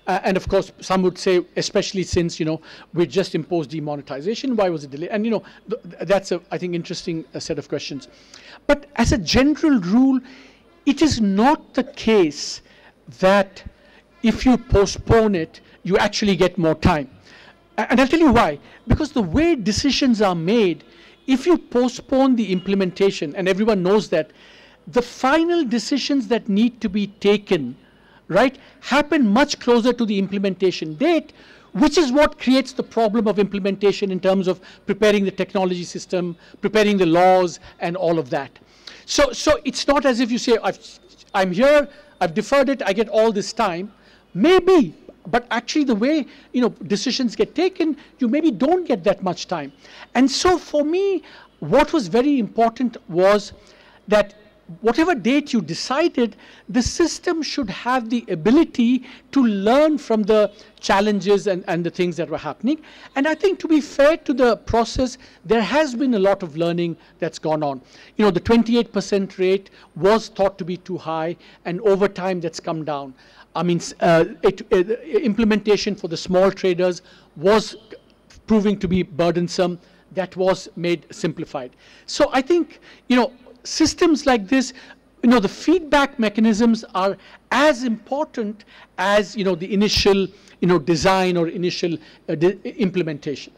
And of course, some would say, especially since, you know, we just imposed demonetization, why was it delayed? And, you know, that's a, I think, interesting set of questions. But as a general rule, it is not the case that if you postpone it, you actually get more time. And I'll tell you why. Because the way decisions are made, if you postpone the implementation, and everyone knows that, the final decisions that need to be taken, right, happen much closer to the implementation date, which is what creates the problem of implementation in terms of preparing the technology system, preparing the laws, and all of that. So it's not as if you say, I'm here, I've deferred it, I get all this time. Maybe, but actually the way, you know, decisions get taken, you maybe don't get that much time. And so for me, what was very important was that whatever date you decided, the system should have the ability to learn from the challenges and the things that were happening. And I think, to be fair to the process, there has been a lot of learning that's gone on. You know, the 28% rate was thought to be too high, and over time that's come down. I mean, implementation for the small traders was proving to be burdensome. That was made simplified. So I think, you know, systems like this, you know, the feedback mechanisms are as important as, you know, the initial, you know, design or initial implementation.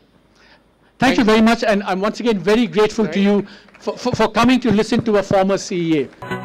Thank you very much, and I'm once again very grateful to you for coming to listen to a former CEA.